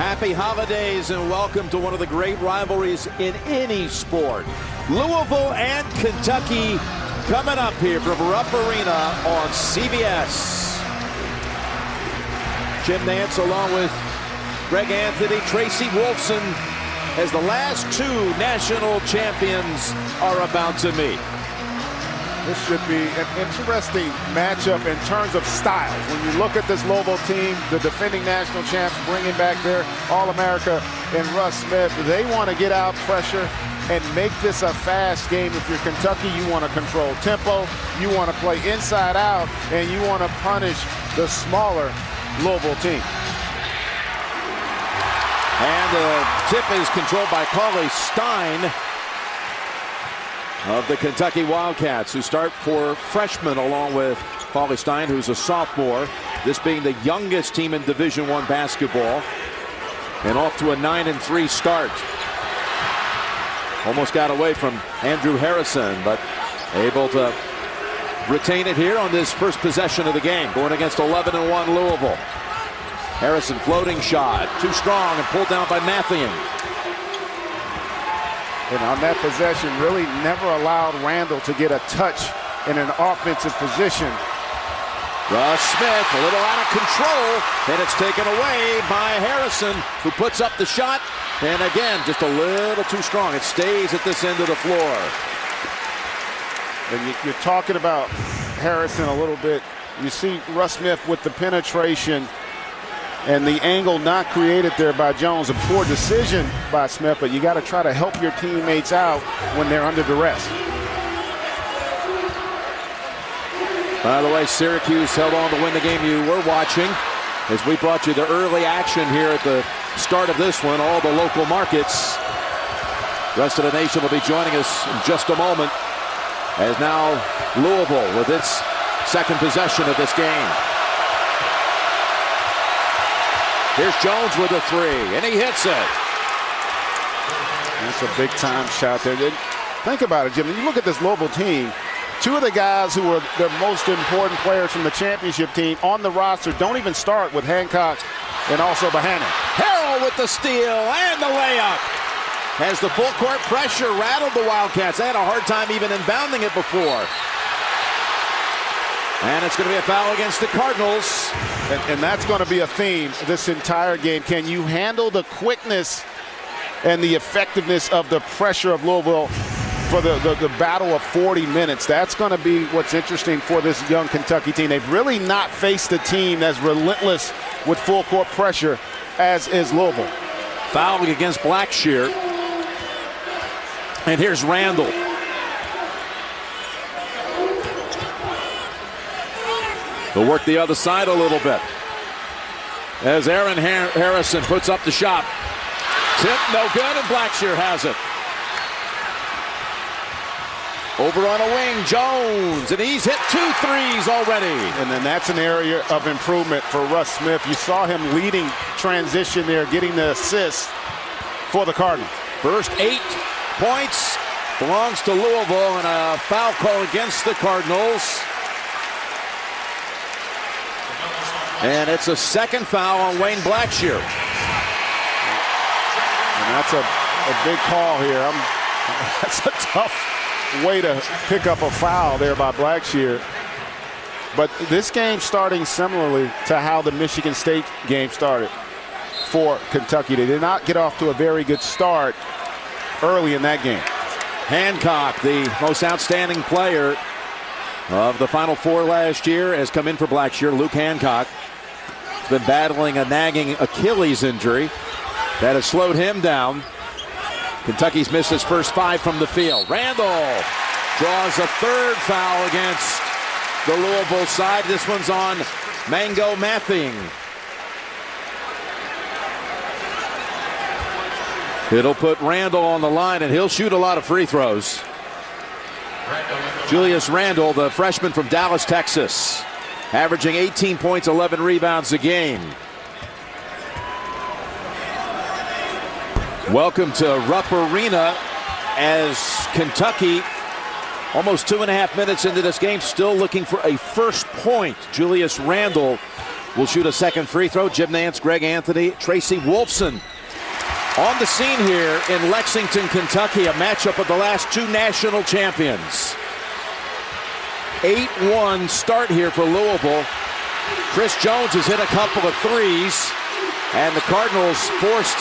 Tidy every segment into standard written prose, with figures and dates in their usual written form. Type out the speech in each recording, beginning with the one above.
Happy holidays and welcome to one of the great rivalries in any sport. Louisville and Kentucky coming up here from Rupp Arena on CBS. Jim Nance along with Greg Anthony, Tracy Wolfson as the last two national champions are about to meet. This should be an interesting matchup in terms of styles. When you look at this Louisville team, the defending national champs bringing back their All-America and Russ Smith, they want to get out pressure and make this a fast game. If you're Kentucky, you want to control tempo, you want to play inside out, and you want to punish the smaller Louisville team. And the tip is controlled by Pauly Stein of the Kentucky Wildcats, who start for freshmen along with Pauly Stein, who's a sophomore. This being the youngest team in Division I basketball. And off to a 9-3 start. Almost got away from Andrew Harrison, but able to retain it here on this first possession of the game, going against 11-1 Louisville. Harrison floating shot, too strong and pulled down by Mathian. And on that possession, really never allowed Randall to get a touch in an offensive position. Russ Smith a little out of control, and it's taken away by Harrison, who puts up the shot, and again, just a little too strong. It stays at this end of the floor. And you're talking about Harrison a little bit. You see Russ Smith with the penetration and the angle not created there by Jones. A poor decision by Smith, but you got to try to help your teammates out when they're under duress. By the way, Syracuse held on to win the game you were watching as we brought you the early action here at the start of this one, all the local markets. The rest of the nation will be joining us in just a moment, as now Louisville with its second possession of this game. Here's Jones with a three, and he hits it. That's a big-time shot there. Think about it, Jim. When you look at this Louisville team, two of the guys who were their most important players from the championship team on the roster don't even start with Hancock and also Bohannon. Harrell with the steal and the layup. As the full court pressure rattled the Wildcats. They had a hard time even inbounding it before. And it's going to be a foul against the Cardinals. And that's going to be a theme this entire game. Can you handle the quickness and the effectiveness of the pressure of Louisville for the battle of 40 minutes? That's going to be what's interesting for this young Kentucky team. They've really not faced a team that's relentless with full court pressure as is Louisville. Fouling against Blackshear. And here's Randall. They'll work the other side a little bit as Aaron Harrison puts up the shot. Tip no good, and Blackshear has it. Over on a wing, Jones, and he's hit 2 threes already. And then that's an area of improvement for Russ Smith. You saw him leading transition there, getting the assist for the Cardinals. First 8 points belongs to Louisville, and a foul call against the Cardinals. And it's a second foul on Wayne Blackshear. And that's a big call here. That's a tough way to pick up a foul there by Blackshear. But this game starting similarly to how the Michigan State game started for Kentucky. They did not get off to a very good start early in that game. Hancock, the most outstanding player of the Final Four last year, has come in for Blackshear. Luke Hancock has been battling a nagging Achilles injury that has slowed him down. Kentucky's missed his first 5 from the field. Randall draws a third foul against the Louisville side. This one's on Mango Mathing. It'll put Randall on the line, and he'll shoot a lot of free throws. Julius Randall, the freshman from Dallas, Texas, averaging 18 points, 11 rebounds a game. Welcome to Rupp Arena as Kentucky, almost 2.5 minutes into this game, still looking for a first point. Julius Randall will shoot a second free throw. Jim Nance, Greg Anthony, Tracy Wolfson on the scene here in Lexington, Kentucky, a matchup of the last two national champions. 8-1 start here for Louisville. Chris Jones has hit a couple of threes, and the Cardinals forced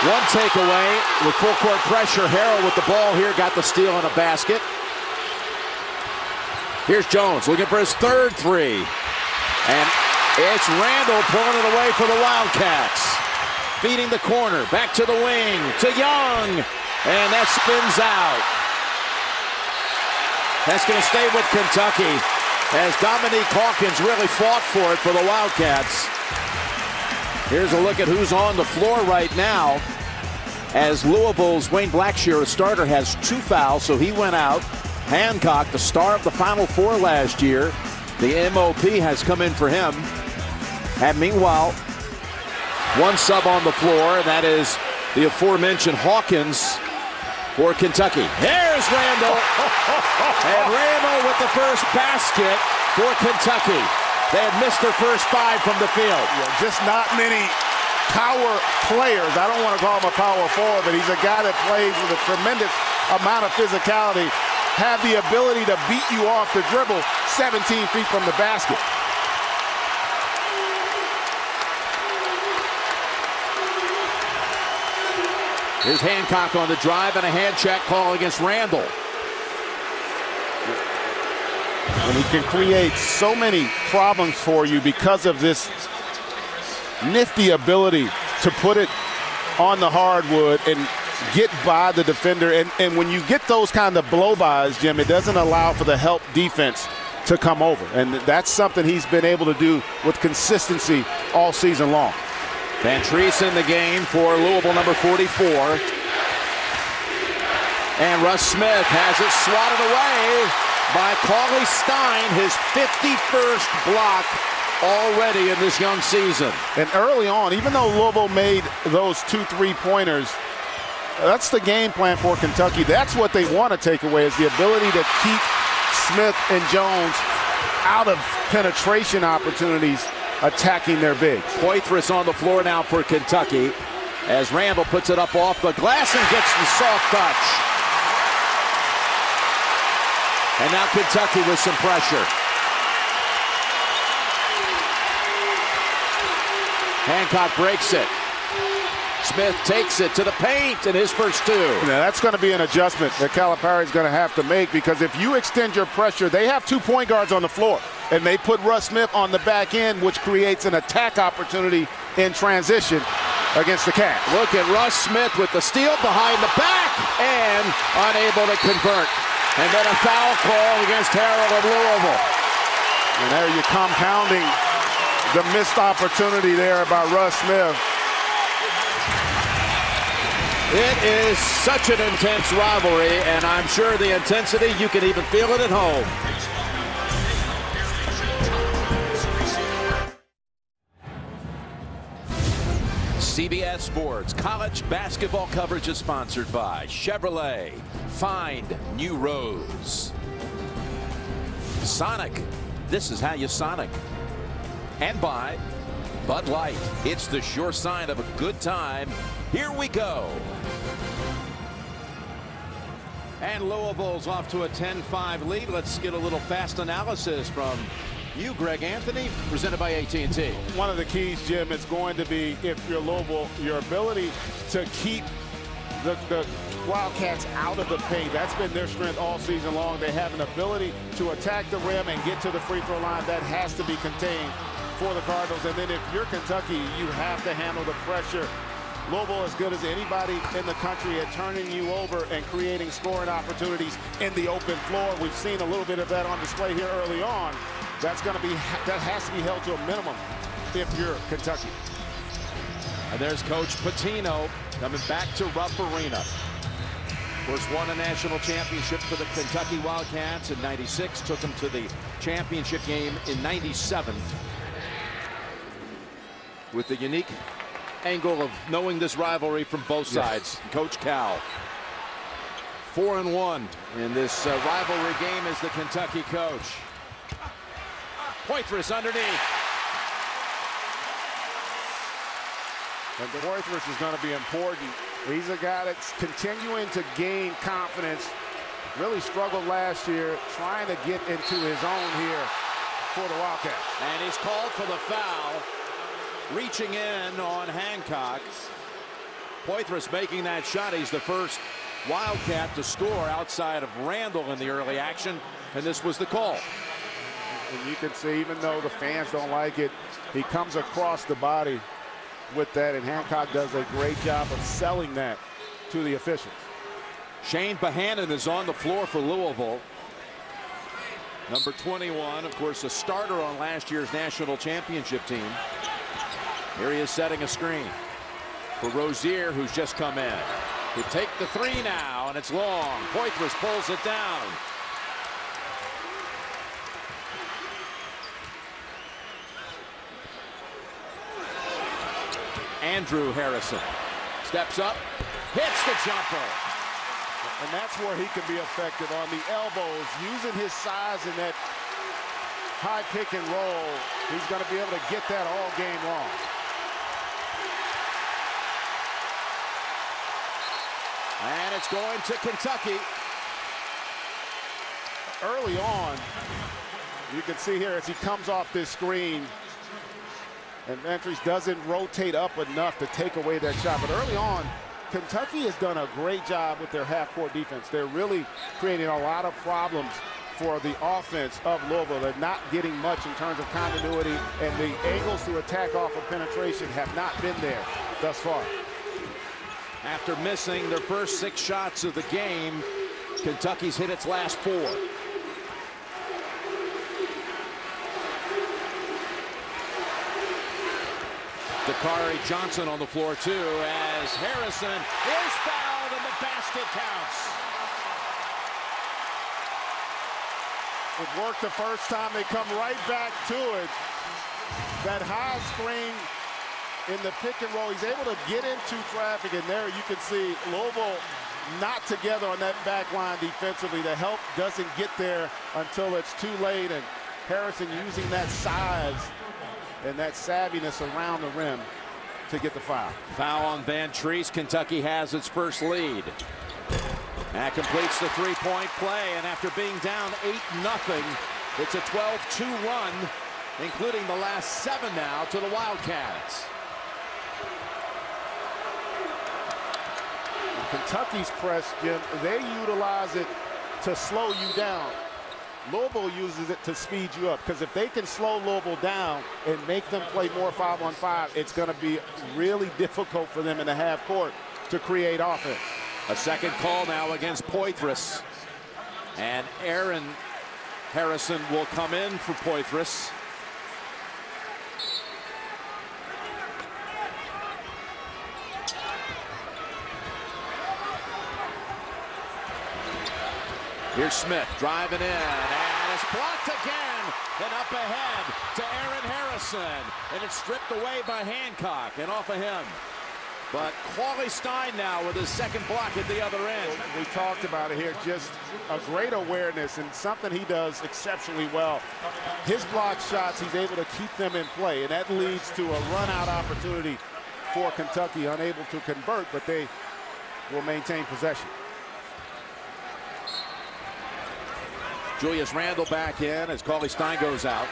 one takeaway with full court pressure. Harrell with the ball here, got the steal and a basket. Here's Jones looking for his third three, and it's Randall pulling it away for the Wildcats. Feeding the corner, back to the wing, to Young, and that spins out. That's going to stay with Kentucky as Dominique Hawkins really fought for it for the Wildcats. Here's a look at who's on the floor right now, as Louisville's Wayne Blackshear, a starter, has 2 fouls, so he went out. Hancock, the star of the Final Four last year, the MOP has come in for him. And meanwhile, one sub on the floor, and that is the aforementioned Hawkins for Kentucky. Here's Randall. And Randall with the first basket for Kentucky. They had missed their first 5 from the field. Yeah, just not many power players. I don't want to call him a power forward, but he's a guy that plays with a tremendous amount of physicality, have the ability to beat you off the dribble 17 feet from the basket. Here's Hancock on the drive, and a hand check call against Randall. And he can create so many problems for you because of this nifty ability to put it on the hardwood and get by the defender. And when you get those kind of blow-bys, Jim, it doesn't allow for the help defense to come over. And that's something he's been able to do with consistency all season long. Van Treese in the game for Louisville, number 44. And Russ Smith has it swatted away by Cauley Stein, his 51st block already in this young season. And early on, even though Louisville made those 2 3-pointers, that's the game plan for Kentucky. That's what they want to take away, is the ability to keep Smith and Jones out of penetration opportunities attacking their bigs. Poitras on the floor now for Kentucky as Randall puts it up off the glass and gets the soft touch. And now Kentucky with some pressure. Hancock breaks it. Smith takes it to the paint in his first 2. Now that's going to be an adjustment that Calipari is going to have to make, because if you extend your pressure, they have 2 point guards on the floor, and they put Russ Smith on the back end, which creates an attack opportunity in transition against the Cavs. Look at Russ Smith with the steal behind the back and unable to convert. And then a foul call against Harrell of Louisville. And there you're compounding the missed opportunity there by Russ Smith. It is such an intense rivalry, and I'm sure the intensity, you can even feel it at home. CBS Sports college basketball coverage is sponsored by Chevrolet. Find new roads. Sonic. This is how you Sonic. And by Bud Light. It's the sure sign of a good time. Here we go. And Louisville's off to a 10-5 lead. Let's get a little fast analysis from you, Greg Anthony, presented by AT&T. One of the keys, Jim, is going to be, if you're Louisville, your ability to keep the Wildcats out of the paint. That's been their strength all season long. They have an ability to attack the rim and get to the free throw line. That has to be contained for the Cardinals. And then if you're Kentucky, you have to handle the pressure. Louisville as good as anybody in the country at turning you over and creating scoring opportunities in the open floor. We've seen a little bit of that on display here early on. That has to be held to a minimum if you're Kentucky. And there's Coach Pitino coming back to Rupp Arena. Of course, won a national championship for the Kentucky Wildcats in '96, took them to the championship game in '97. With the unique angle of knowing this rivalry from both sides. Yes. Coach Cal. 4-1 in this rivalry game as the Kentucky coach. Poitras underneath. And Poitras is going to be important. He's a guy that's continuing to gain confidence. Really struggled last year, trying to get into his own here for the Wildcats. And he's called for the foul. Reaching in on Hancock. Poitras making that shot. He's the first Wildcat to score outside of Randall in the early action, and this was the call. And you can see, even though the fans don't like it, he comes across the body with that, and Hancock does a great job of selling that to the officials. Shane Bohannon is on the floor for Louisville. Number 21, of course, a starter on last year's national championship team. Here he is setting a screen for Rozier, who's just come in. He'll take the three now, and it's long. Poitras pulls it down. Andrew Harrison steps up, hits the jumper. And that's where he can be effective, on the elbows, using his size in that high pick and roll. He's going to be able to get that all game long. And it's going to Kentucky. Early on, you can see here as he comes off this screen, and Ventries doesn't rotate up enough to take away that shot. But early on, Kentucky has done a great job with their half-court defense. They're really creating a lot of problems for the offense of Louisville. They're not getting much in terms of continuity, and the angles to attack off of penetration have not been there thus far. After missing their first 6 shots of the game, Kentucky's hit its last 4. Dakari Johnson on the floor too, as Harrison is fouled and the basket counts. It worked the first time. They come right back to it. That high screen in the pick and roll, he's able to get into traffic, and there you can see Louisville not together on that back line defensively. The help doesn't get there until it's too late, and Harrison using that size and that savviness around the rim to get the foul. Foul on Van Treese. Kentucky has its first lead. That completes the three-point play, and after being down 8-0, it's a 12-2 run, including the last 7 now to the Wildcats. Kentucky's press, Jim, they utilize it to slow you down. Louisville uses it to speed you up, because if they can slow Louisville down and make them play more 5-on-5, it's going to be really difficult for them in the half court to create offense. A second call now against Poitras, and Aaron Harrison will come in for Poitras. Here's Smith driving in, and it's blocked again, and up ahead to Aaron Harrison, and it's stripped away by Hancock and off of him. But Quali Stein now with his second block at the other end. We talked about it here, just a great awareness and something he does exceptionally well. His block shots, he's able to keep them in play, and that leads to a run-out opportunity for Kentucky, unable to convert, but they will maintain possession. Julius Randle back in as Quali Stein goes out.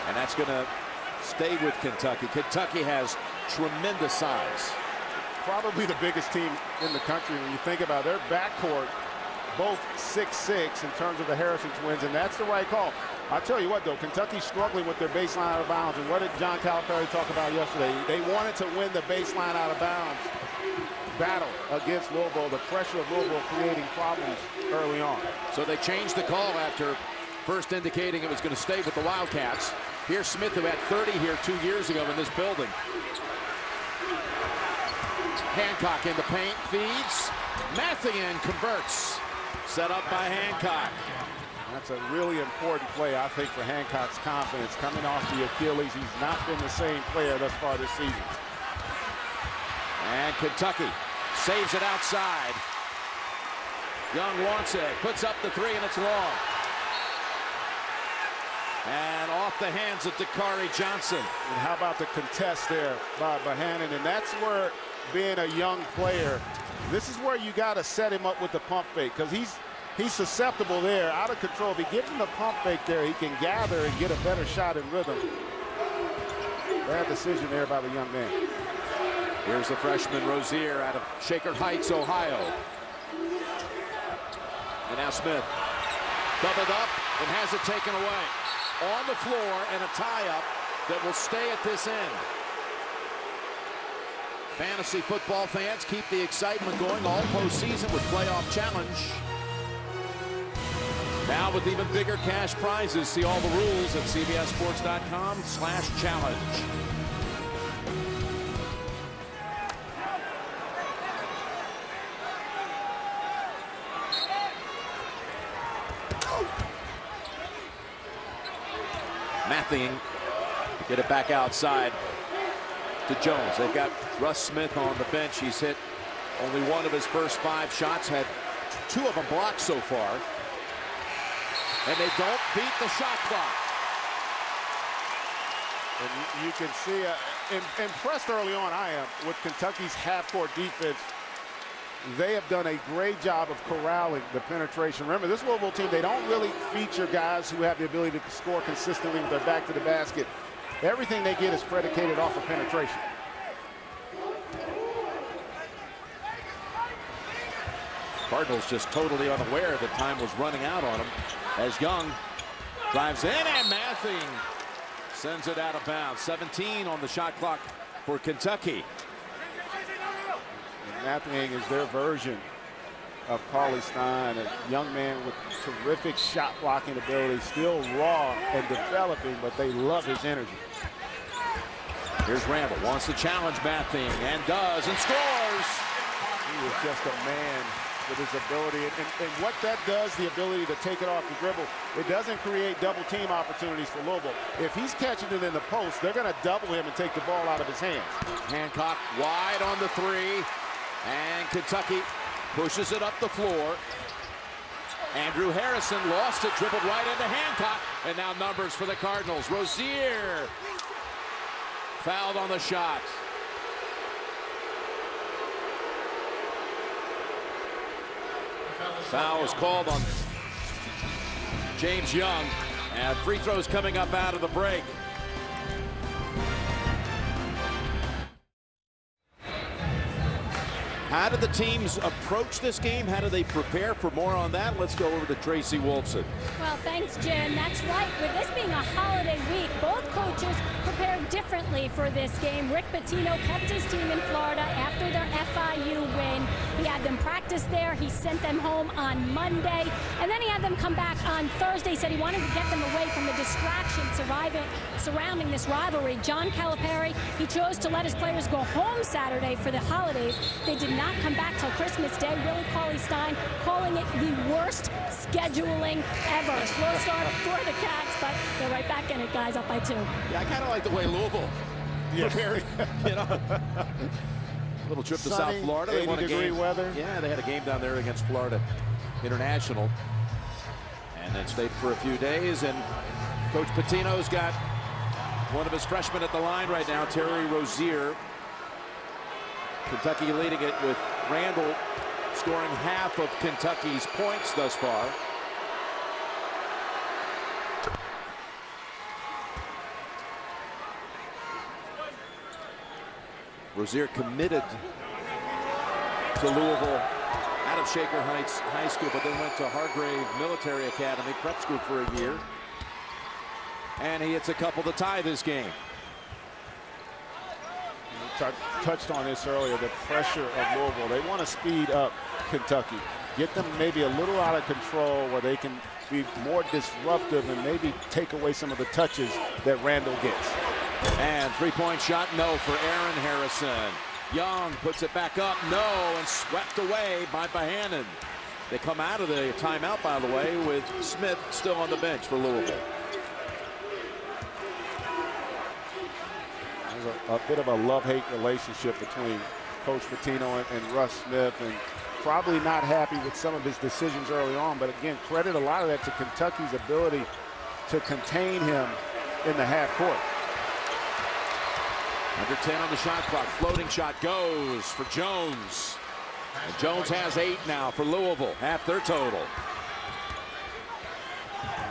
And that's going to stay with Kentucky. Kentucky has tremendous size. Probably the biggest team in the country when you think about their backcourt, both 6'6" in terms of the Harrison twins, and that's the right call. I tell you what, though, Kentucky's struggling with their baseline out of bounds, and what did John Calipari talk about yesterday? They wanted to win the baseline out of bounds battle against Louisville, the pressure of Louisville creating problems early on. So they changed the call after first indicating it was going to stay with the Wildcats. Here's Smith, who had 30 here 2 years ago in this building. Hancock in the paint, feeds. Mathian converts. Set up by Hancock. That's a really important play, I think, for Hancock's confidence. Coming off the Achilles, he's not been the same player thus far this season. And Kentucky saves it outside. Young wants it, puts up the three, and it's long. And off the hands of Dakari Johnson. And how about the contest there by Bohannon? And that's where, being a young player, this is where you got to set him up with the pump fake, because he's susceptible there, out of control. If he gives him the pump fake there, he can gather and get a better shot in rhythm. Bad decision there by the young man. Here's the freshman Rozier out of Shaker Heights, Ohio. And now Smith doubled up and has it taken away. On the floor, and a tie-up that will stay at this end. Fantasy football fans, keep the excitement going all postseason with Playoff Challenge. Now with even bigger cash prizes. See all the rules at cbssports.com/challenge. Mathing, get it back outside to Jones. They've got Russ Smith on the bench. He's hit only one of his first 5 shots, had 2 of them blocked so far. And they don't beat the shot clock. And you can see, impressed early on I am with Kentucky's half-court defense. They have done a great job of corralling the penetration. Remember, this Louisville team, they don't really feature guys who have the ability to score consistently with their back to the basket. Everything they get is predicated off of penetration. Cardinals just totally unaware that time was running out on them as Young drives in, and Mathing sends it out of bounds. 17 on the shot clock for Kentucky. Mathing is their version of Cauley Stein, a young man with terrific shot blocking ability, still raw and developing, but they love his energy. Here's Randall, wants to challenge Mathing, and does, and scores! He is just a man with his ability, and what that does, the ability to take it off the dribble, it doesn't create double team opportunities for Louisville. If he's catching it in the post, they're going to double him and take the ball out of his hands. Hancock wide on the 3. And Kentucky pushes it up the floor. Andrew Harrison lost it, dribbled right into Hancock. And now numbers for the Cardinals. Rozier fouled on the shot. Foul is called on James Young. And free throws coming up out of the break. How did the teams approach this game? How do they prepare? For more on that, let's go over to Tracy Wolfson. Well, thanks, Jim. That's right. With this being a holiday week, both coaches prepared differently for this game. Rick Pitino kept his team in Florida after their FIU win. He had them practice there. He sent them home on Monday. And then he had them come back on Thursday. Said he wanted to get them away from the distraction surrounding this rivalry. John Calipari, he chose to let his players go home Saturday for the holidays. They did not come back till Christmas Day. Willie Cauley-Stein calling it the worst scheduling ever. Slow start for the Cats, but they're right back in it, guys, up by 2. Yeah, I kind of like the way Louisville prepared. You know, little trip to Sunny, South Florida. They won a game. Weather. Yeah, they had a game down there against Florida International, and then stayed for a few days. And Coach Pitino's got one of his freshmen at the line right now, Terry Rozier. Kentucky leading it with Randall scoring half of Kentucky's points thus far. Rozier committed to Louisville out of Shaker Heights High School, but then went to Hargrave Military Academy prep school for a year. And he hits a couple to tie this game. Touched on this earlier, the pressure of Louisville. They want to speed up Kentucky, get them maybe a little out of control where they can be more disruptive and maybe take away some of the touches that Randall gets. And three-point shot, no, for Aaron Harrison. Young puts it back up, no, and swept away by Bohannon. They come out of the timeout, by the way, with Smith still on the bench for Louisville. There's a bit of a love-hate relationship between Coach Pitino and Russ Smith, and probably not happy with some of his decisions early on. But again, credit a lot of that to Kentucky's ability to contain him in the half court. Under 10 on the shot clock. Floating shot goes for Jones. And Jones has 8 now for Louisville. Half their total.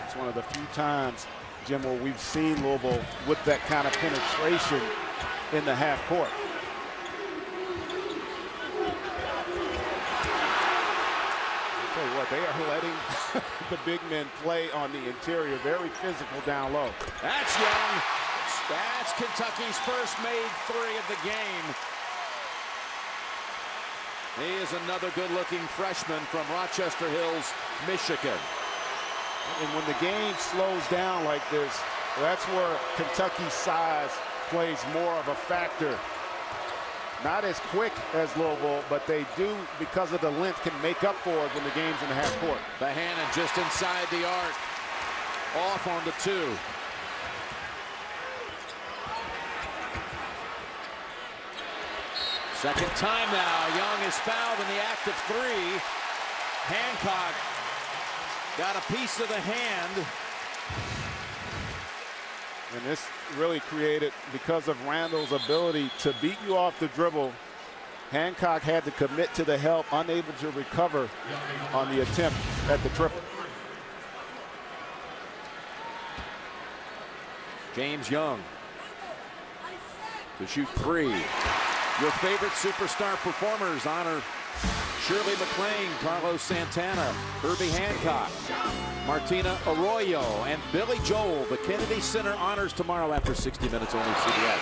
It's one of the few times, Jim, where we've seen Louisville with that kind of penetration in the half court. I'll tell you what, they are letting the big men play on the interior. Very physical down low. That's Young. That's Kentucky's first made 3 of the game. He is another good-looking freshman from Rochester Hills, Michigan. And when the game slows down like this, that's where Kentucky's size plays more of a factor. Not as quick as Louisville, but they do, because of the length, can make up for it when the game's in the half court. Bohannon just inside the arc. Off on the 2. Second time now. Young is fouled in the act of 3. Hancock got a piece of the hand. And this really created, because of Randall's ability to beat you off the dribble, Hancock had to commit to the help, unable to recover on the attempt at the triple. James Young to shoot 3. Your favorite superstar performers honor Shirley McLean, Carlos Santana, Herbie Hancock, Martina Arroyo, and Billy Joel. The Kennedy Center honors tomorrow after 60 minutes only CBS.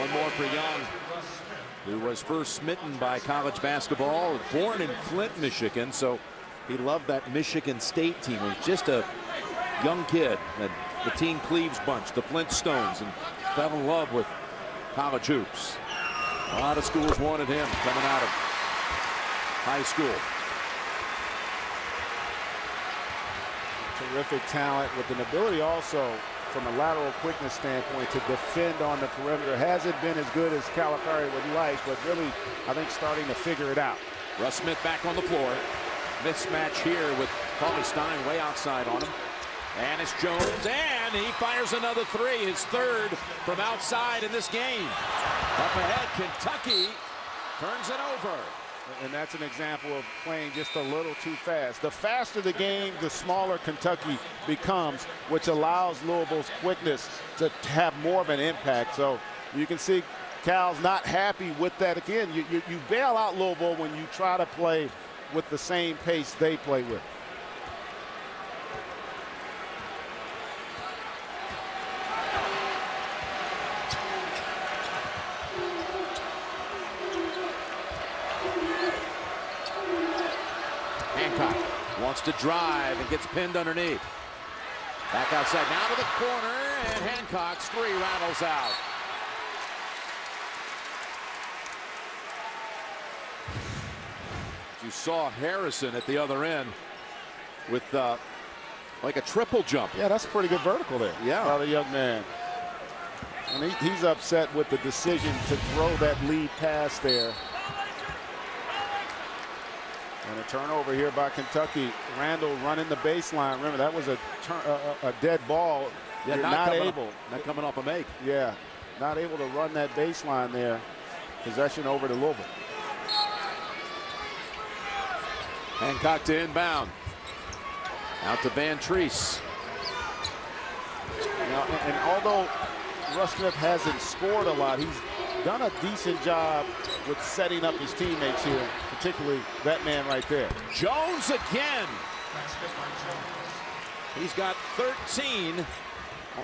One more for Young, who was first smitten by college basketball, born in Flint, Michigan, so he loved that Michigan State team. He was just a young kid, and the Teen Cleaves bunch, the Flintstones, and fell in love with college hoops. A lot of schools wanted him coming out of high school. Terrific talent with an ability also from a lateral quickness standpoint to defend on the perimeter. Hasn't been as good as Calipari would like, but really, I think, starting to figure it out. Russ Smith back on the floor. Mismatch here with Paulie Stein way outside on him. And it's Jones, and he fires another 3, his 3rd from outside in this game. Up ahead, Kentucky turns it over. And that's an example of playing just a little too fast. The faster the game, the smaller Kentucky becomes, which allows Louisville's quickness to have more of an impact. So you can see Cal's not happy with that. Again, you bail out Louisville when you try to play with the same pace they play with. Hancock wants to drive and gets pinned underneath. Back outside now to the corner, and Hancock's 3 rattles out. You saw Harrison at the other end with like a triple jump. Yeah, that's a pretty good vertical there. Yeah, by the young man. And he's upset with the decision to throw that lead pass there. And a turnover here by Kentucky. Randall running the baseline. Remember, that was a dead ball. Yeah, You're not coming off a make. Yeah, not able to run that baseline there. Possession over to Louisville. Hancock to inbound. Out to Van Treese. Now, and although Russ Smith hasn't scored a lot, he's done a decent job with setting up his teammates here, particularly that man right there. Jones again. He's got 13,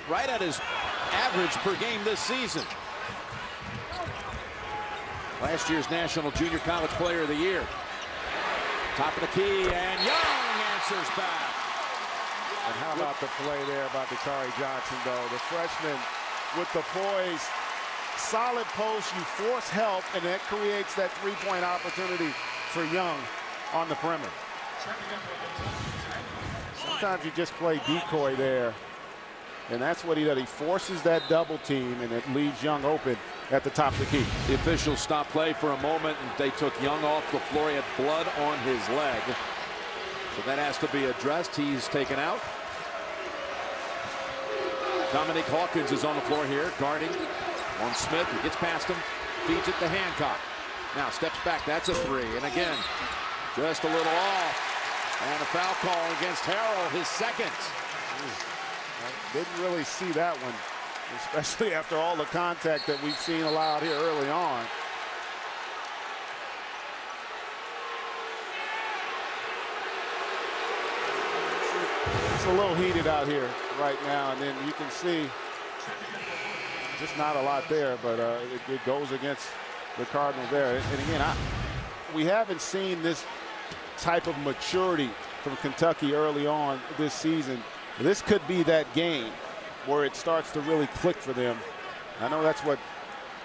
right at his average per game this season. Last year's National Junior College Player of the Year. Top of the key, and Young answers back. And how about the play there by Dakari Johnson, though? The freshman with the poise. Solid post, you force help, and that creates that three-point opportunity for Young on the perimeter. Sometimes you just play decoy there, and that's what he does. He forces that double team, and it leaves Young open at the top of the key. The officials stopped play for a moment, and they took Young off the floor. He had blood on his leg, so that has to be addressed. He's taken out. Dominique Hawkins is on the floor here, guarding on Smith. He gets past him, feeds it to Hancock. Now steps back. That's a three. And again, just a little off. And a foul call against Harrell, his second. Didn't really see that one, especially after all the contact that we've seen allowed here early on. It's a little heated out here right now, and then you can see just not a lot there, but it goes against the Cardinals there. And again, we haven't seen this type of maturity from Kentucky early on this season. This could be that game where it starts to really click for them. I know that's what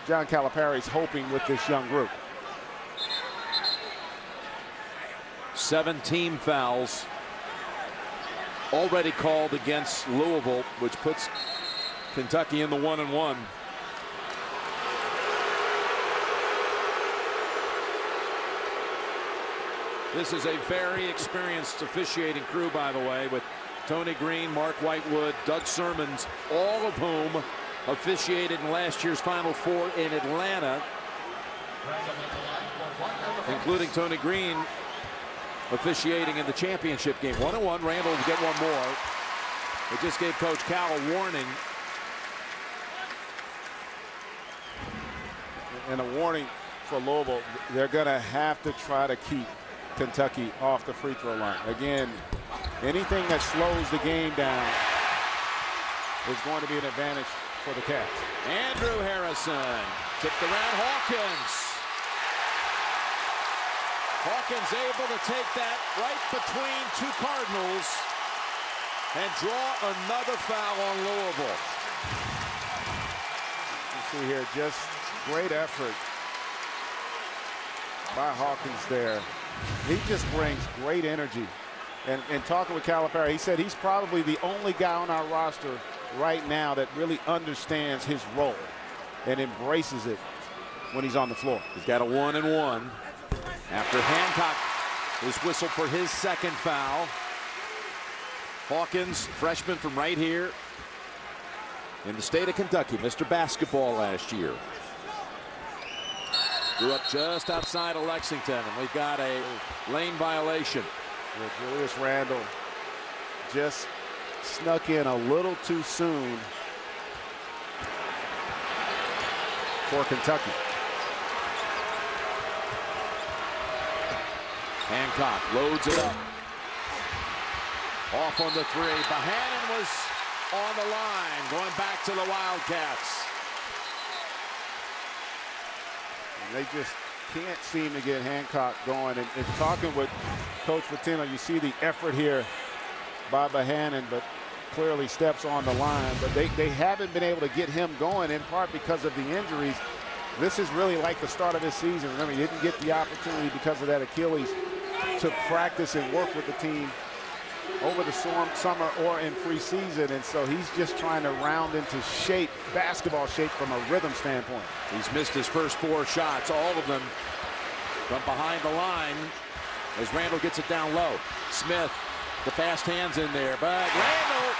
John Calipari's hoping with this young group. 7 team fouls already called against Louisville, which puts Kentucky in the 1-1. This is a very experienced officiating crew, by the way, with Tony Green, Mark Whitewood, Doug Sermons, all of whom officiated in last year's Final Four in Atlanta, including Tony Green officiating in the championship game. 1-1. Randall will get one more. They just gave Coach Cal a warning. And a warning for Louisville. They're going to have to try to keep Kentucky off the free throw line. Again, anything that slows the game down is going to be an advantage for the Cats. Andrew Harrison tipped around Hawkins. Hawkins able to take that right between 2 Cardinals and draw another foul on Louisville. You see here, just great effort by Hawkins there. He just brings great energy. And talking with Calipari, he said he's probably the only guy on our roster right now that really understands his role and embraces it when he's on the floor. He's got a 1-1 after Hancock is whistled for his second foul. Hawkins, freshman from right here in the state of Kentucky, Mr. Basketball last year. Grew up just outside of Lexington, and we've got a lane violation. Yeah, Julius Randle just snuck in a little too soon for Kentucky. Hancock loads it up. Off on the 3. Bohannon was on the line, going back to the Wildcats. And they just can't seem to get Hancock going. And talking with Coach Pitino, you see the effort here by Bohannon, but clearly steps on the line. But they haven't been able to get him going, in part because of the injuries. This is really like the start of this season. Remember, he didn't get the opportunity because of that Achilles to practice and work with the team over the summer or in preseason, and so he's just trying to round into shape, basketball shape, from a rhythm standpoint. He's missed his first 4 shots, all of them from behind the line as Randall gets it down low. Smith, the fast hands in there, but Randall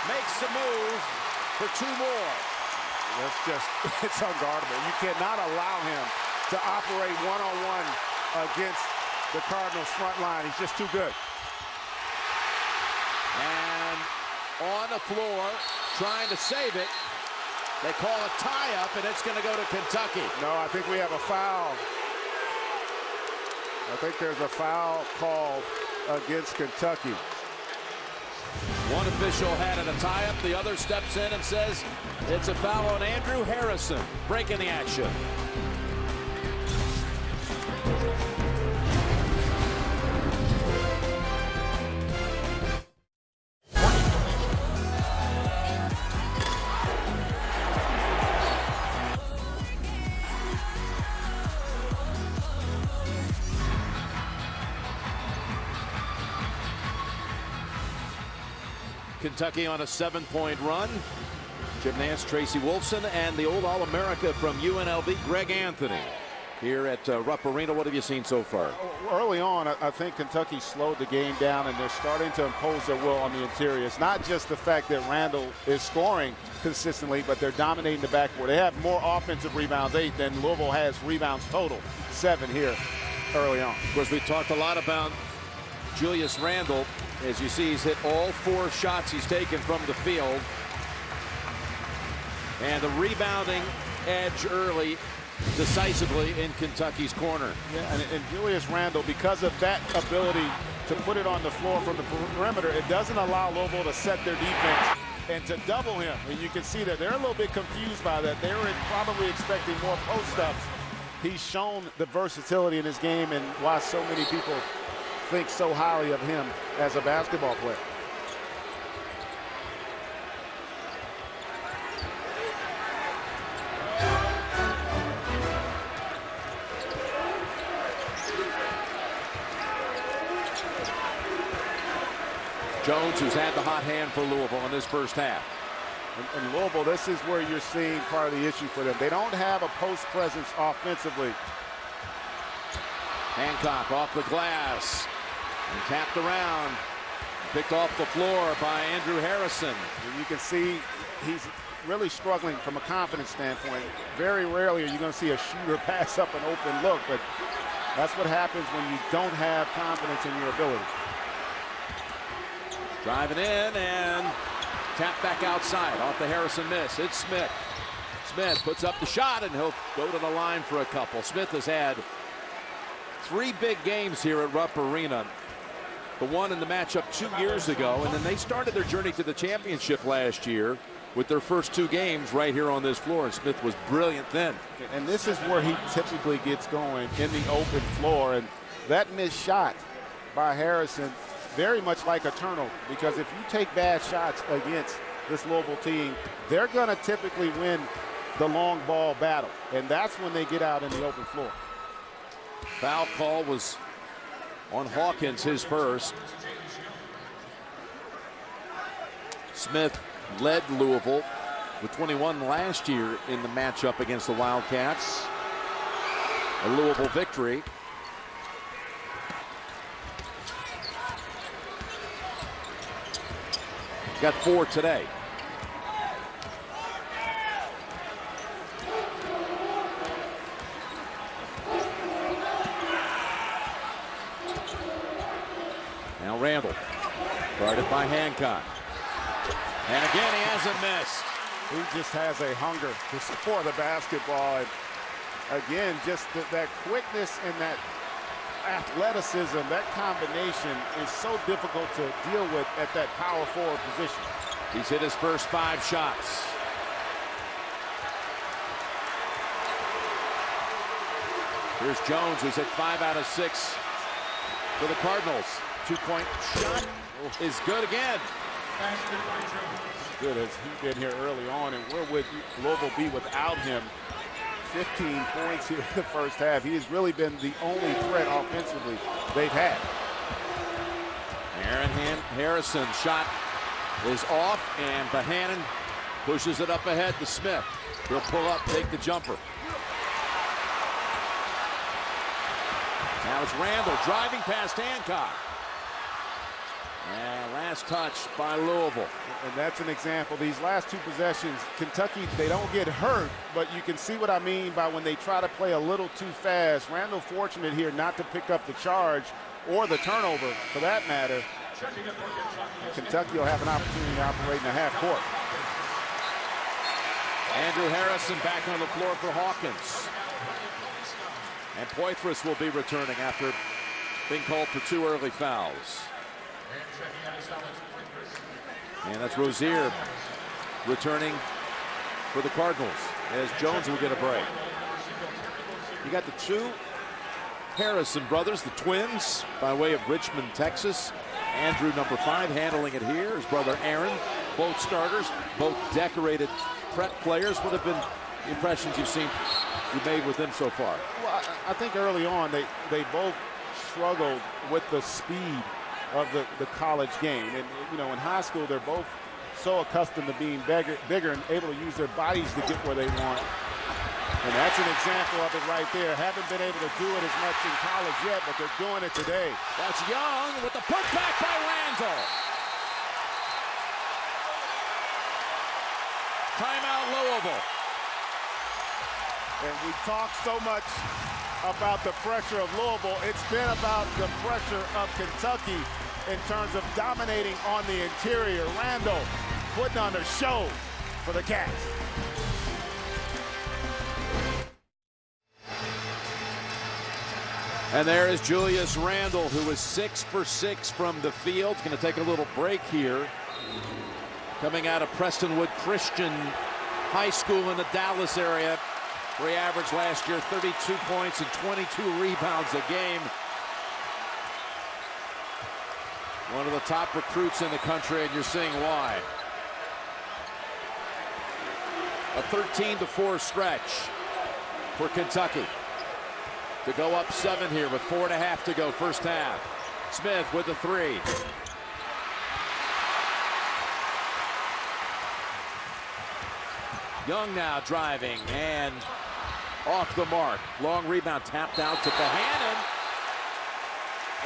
makes the move for 2 more. That's just, it's unguardable. You cannot allow him to operate one-on-one against the Cardinals' front line. He's just too good. And on the floor, trying to save it. They call a tie-up, and it's going to go to Kentucky. No, I think we have a foul. I think there's a foul called against Kentucky. One official had it a tie-up. The other steps in and says it's a foul on Andrew Harrison, breaking the action. Kentucky on a 7-point run. Jim Nance, Tracy Wolfson, and the old All-America from UNLV, Greg Anthony. here at Rupp Arena. What have you seen so far? Early on, I think Kentucky slowed the game down, and they're starting to impose their will on the interior. It's not just the fact that Randall is scoring consistently, but they're dominating the backboard. They have more offensive rebounds, 8, than Louisville has rebounds total, 7 here early on. Of course, we talked a lot about Julius Randle. As you see, he's hit all 4 shots he's taken from the field. And the rebounding edge early, decisively in Kentucky's corner. Yeah, and Julius Randle, because of that ability to put it on the floor from the perimeter, it doesn't allow Louisville to set their defense and to double him. And you can see that they're a little bit confused by that. They were probably expecting more post-ups. He's shown the versatility in his game and why so many people think so highly of him as a basketball player. Jones, who's had the hot hand for Louisville in this first half. In Louisville, this is where you're seeing part of the issue for them. They don't have a post presence offensively. Hancock off the glass and tapped around. Picked off the floor by Andrew Harrison. And you can see he's really struggling from a confidence standpoint. Very rarely are you going to see a shooter pass up an open look, but that's what happens when you don't have confidence in your ability. Driving in and tap back outside off the Harrison miss. It's Smith. Smith puts up the shot and he'll go to the line for a couple. Smith has had 3 big games here at Rupp Arena. The one in the matchup 2 years ago, and then they started their journey to the championship last year with their first 2 games right here on this floor, and Smith was brilliant then. And this is where he typically gets going, in the open floor, and that missed shot by Harrison, very much like a turnover, because if you take bad shots against this Louisville team, they're going to typically win the long ball battle, and that's when they get out in the open floor. Foul call was on Hawkins, his first. Smith led Louisville with 21 last year in the matchup against the Wildcats. A Louisville victory. Got 4 today. Now Randall, guarded by Hancock. And again, he hasn't missed. He just has a hunger to score the basketball. And again, just that quickness and that athleticism, that combination is so difficult to deal with at that power forward position. He's hit his first 5 shots. Here's Jones, who's hit 5 out of 6 for the Cardinals. 2-point shot is good again. Good as he's been here early on, and where would Louisville be without him? 15 points here in the first half. He has really been the only threat offensively they've had. Aaron Harrison shot is off, and Bohannon pushes it up ahead to Smith. He'll pull up, take the jumper. Now it's Randall driving past Hancock. And last touch by Louisville. And that's an example. These last 2 possessions, Kentucky, they don't get hurt, but you can see what I mean by when they try to play a little too fast. Randall fortunate here not to pick up the charge or the turnover, for that matter. Kentucky will have an opportunity to operate in the half court. Andrew Harrison back on the floor for Hawkins. And Poitras will be returning after being called for 2 early fouls. And that's Rozier returning for the Cardinals, as Jones will get a break. You got the 2 Harrison brothers, the twins, by way of Richmond, Texas. Andrew, number 5, handling it here. His brother Aaron, both starters, both decorated prep players. What have been the impressions you've made with them so far? Well, I think early on they both struggled with the speed of the college game. And, you know, in high school, they're both so accustomed to being bigger and able to use their bodies to get where they want. And that's an example of it right there. Haven't been able to do it as much in college yet, but they're doing it today. That's Young with the putback by Randall. Timeout Louisville. And we talk so much about the pressure of Louisville. It's been about the pressure of Kentucky in terms of dominating on the interior. Randall putting on a show for the Cats. And there is Julius Randall, who is 6 for 6 from the field. Going to take a little break here. Coming out of Prestonwood Christian High School in the Dallas area, where he averaged last year 32 points and 22 rebounds a game. One of the top recruits in the country, and you're seeing why. A 13-4 stretch for Kentucky to go up 7 here with 4.5 to go first half. Smith with the 3. Young now driving and off the mark. Long rebound tapped out to Bohannon,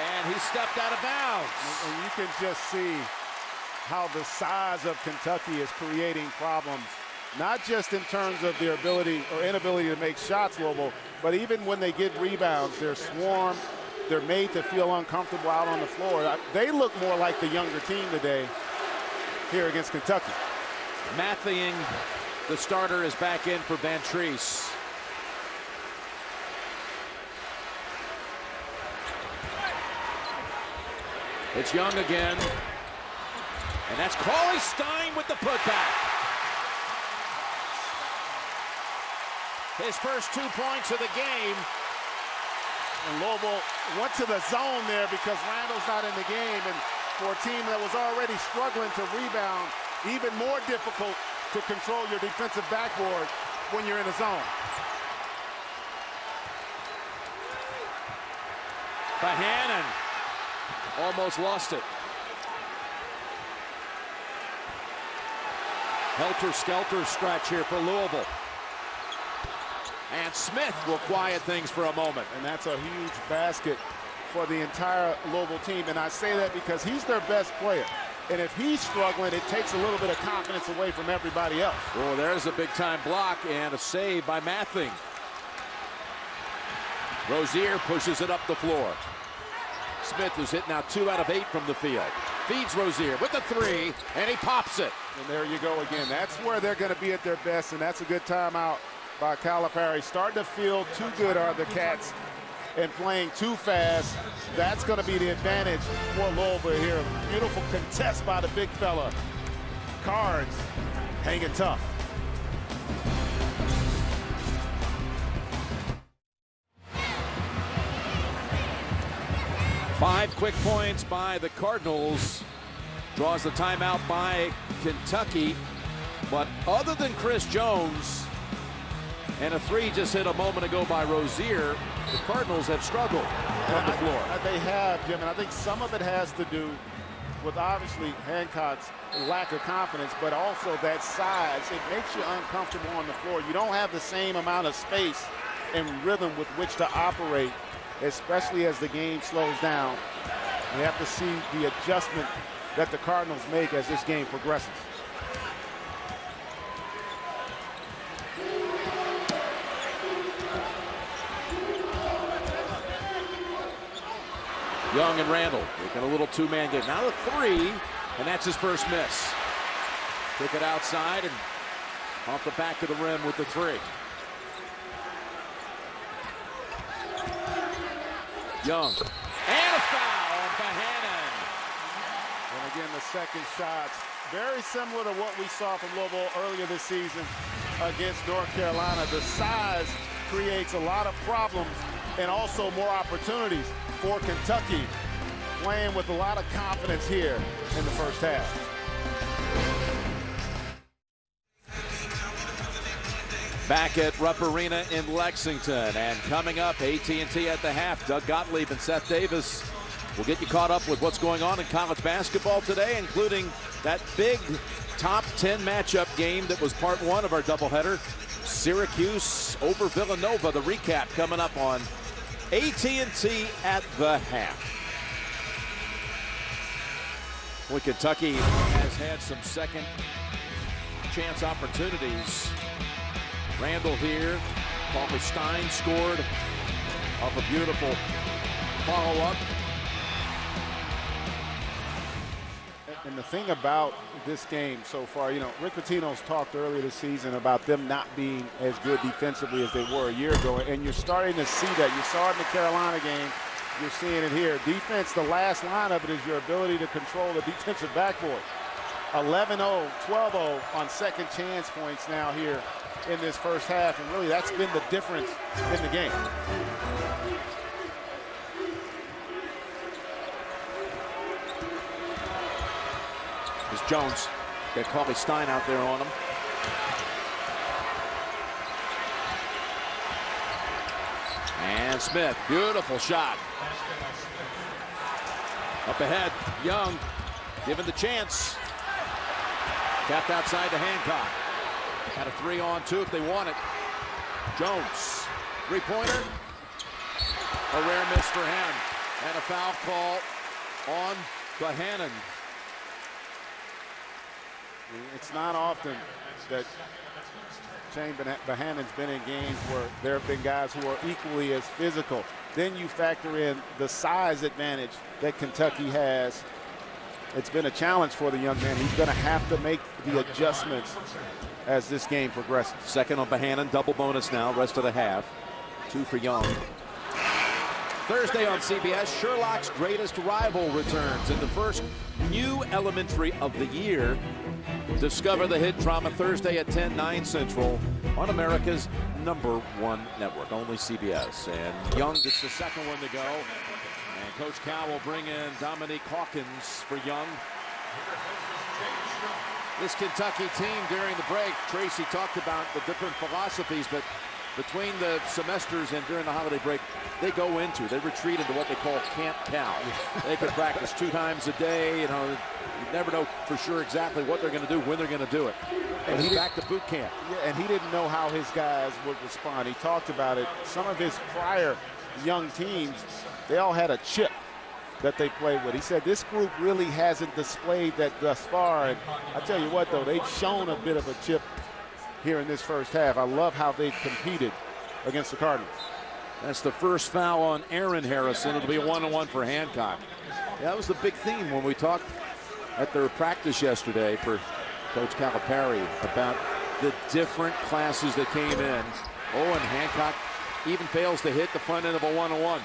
and he stepped out of bounds. And you can just see how the size of Kentucky is creating problems, not just in terms of their ability or inability to make shots, Louisville, but even when they get rebounds, they're swarmed, they're made to feel uncomfortable out on the floor. They look more like the younger team today here against Kentucky. Mattheing, the starter, is back in for Van Treese. It's Young again. And that's Cauley Stein with the putback. His first 2 points of the game. And Louisville went to the zone there because Randall's not in the game. And for a team that was already struggling to rebound, even more difficult to control your defensive backboard when you're in a zone. Bohannon almost lost it. Helter-skelter stretch here for Louisville. And Smith will quiet things for a moment. And that's a huge basket for the entire Louisville team. And I say that because he's their best player. And if he's struggling, it takes a little bit of confidence away from everybody else. Oh, there's a big-time block and a save by Mathing. Rozier pushes it up the floor. Smith is hit now 2 out of 8 from the field. Feeds Rozier with the 3, and he pops it. And there you go again. That's where they're going to be at their best, and that's a good timeout by Calipari. Starting to feel too good are the Cats and playing too fast. That's going to be the advantage for Louisville here. Beautiful contest by the big fella. Cards hanging tough. Five quick points by the Cardinals. Draws the timeout by Kentucky. But other than Chris Jones and a 3 just hit a moment ago by Rozier, the Cardinals have struggled on the floor. They have, Jim, and I think some of it has to do with obviously Hancock's lack of confidence, but also that size. It makes you uncomfortable on the floor. You don't have the same amount of space and rhythm with which to operate, especially as the game slows down. We have to see the adjustment that the Cardinals make as this game progresses. Young and Randall making a little 2-man game. Now the 3, and that's his first miss. Took it outside and off the back of the rim with the 3. Young. And a foul on Bohannon. And again, the second shot's very similar to what we saw from Louisville earlier this season against North Carolina. The size creates a lot of problems and also more opportunities for Kentucky, playing with a lot of confidence here in the first half. Back at Rupp Arena in Lexington, and coming up, AT&T at the half. Doug Gottlieb and Seth Davis will get you caught up with what's going on in college basketball today, including that big top 10 matchup game that was part 1 of our doubleheader Syracuse over Villanova. The recap coming up on AT&T at the half. Well, Kentucky has had some second chance opportunities. Randall here. Paul Stein scored off a beautiful follow-up. And the thing about this game so far, you know, Rick Pitino's talked earlier this season about them not being as good defensively as they were a year ago, and you're starting to see that. You saw it in the Carolina game. You're seeing it here. Defense, the last line of it is your ability to control the defensive backboard. 11-0, 12-0 on second chance points now here in this first half, and really that's been the difference in the game. It's Jones. Got Cauley Stein out there on him. And Smith, beautiful shot. Up ahead, Young, given the chance. Tapped outside to Hancock. Had a 3-on-2 if they want it. Jones, three-pointer. A rare miss for him. And a foul call on Bohannon. It's not often that Shane Bohannon's been in games where there have been guys who are equally as physical. Then you factor in the size advantage that Kentucky has. It's been a challenge for the young man. He's going to have to make the adjustments as this game progresses. Second on Bohannon, double bonus now, rest of the half. 2 for Young. Thursday on CBS, Sherlock's Greatest Rival returns in the first new elementary of the year. Discover the hit drama Thursday at 10, 9 Central on America's #1 network, only CBS. And Young gets the second one to go. And Coach Cal will bring in Dominique Hawkins for Young. This Kentucky team during the break, Tracy talked about the different philosophies, but between the semesters and during the holiday break, they retreat into what they call Camp Cal. They can practice 2 times a day. You know, you never know for sure exactly what they're going to do, when they're going to do it. And he's back to boot camp. Yeah, and he didn't know how his guys would respond. He talked about it. Some of his prior young teams, they all had a chip that they played with. He said this group really hasn't displayed that thus far. And I tell you what, though, they've shown a bit of a chip here in this first half. I love how they've competed against the Cardinals. That's the first foul on Aaron Harrison. It'll be a 1-on-1 for Hancock. Yeah, that was the big theme when we talked at their practice yesterday for Coach Calipari about the different classes that came in. Oh, and Hancock even fails to hit the front end of a 1-on-1.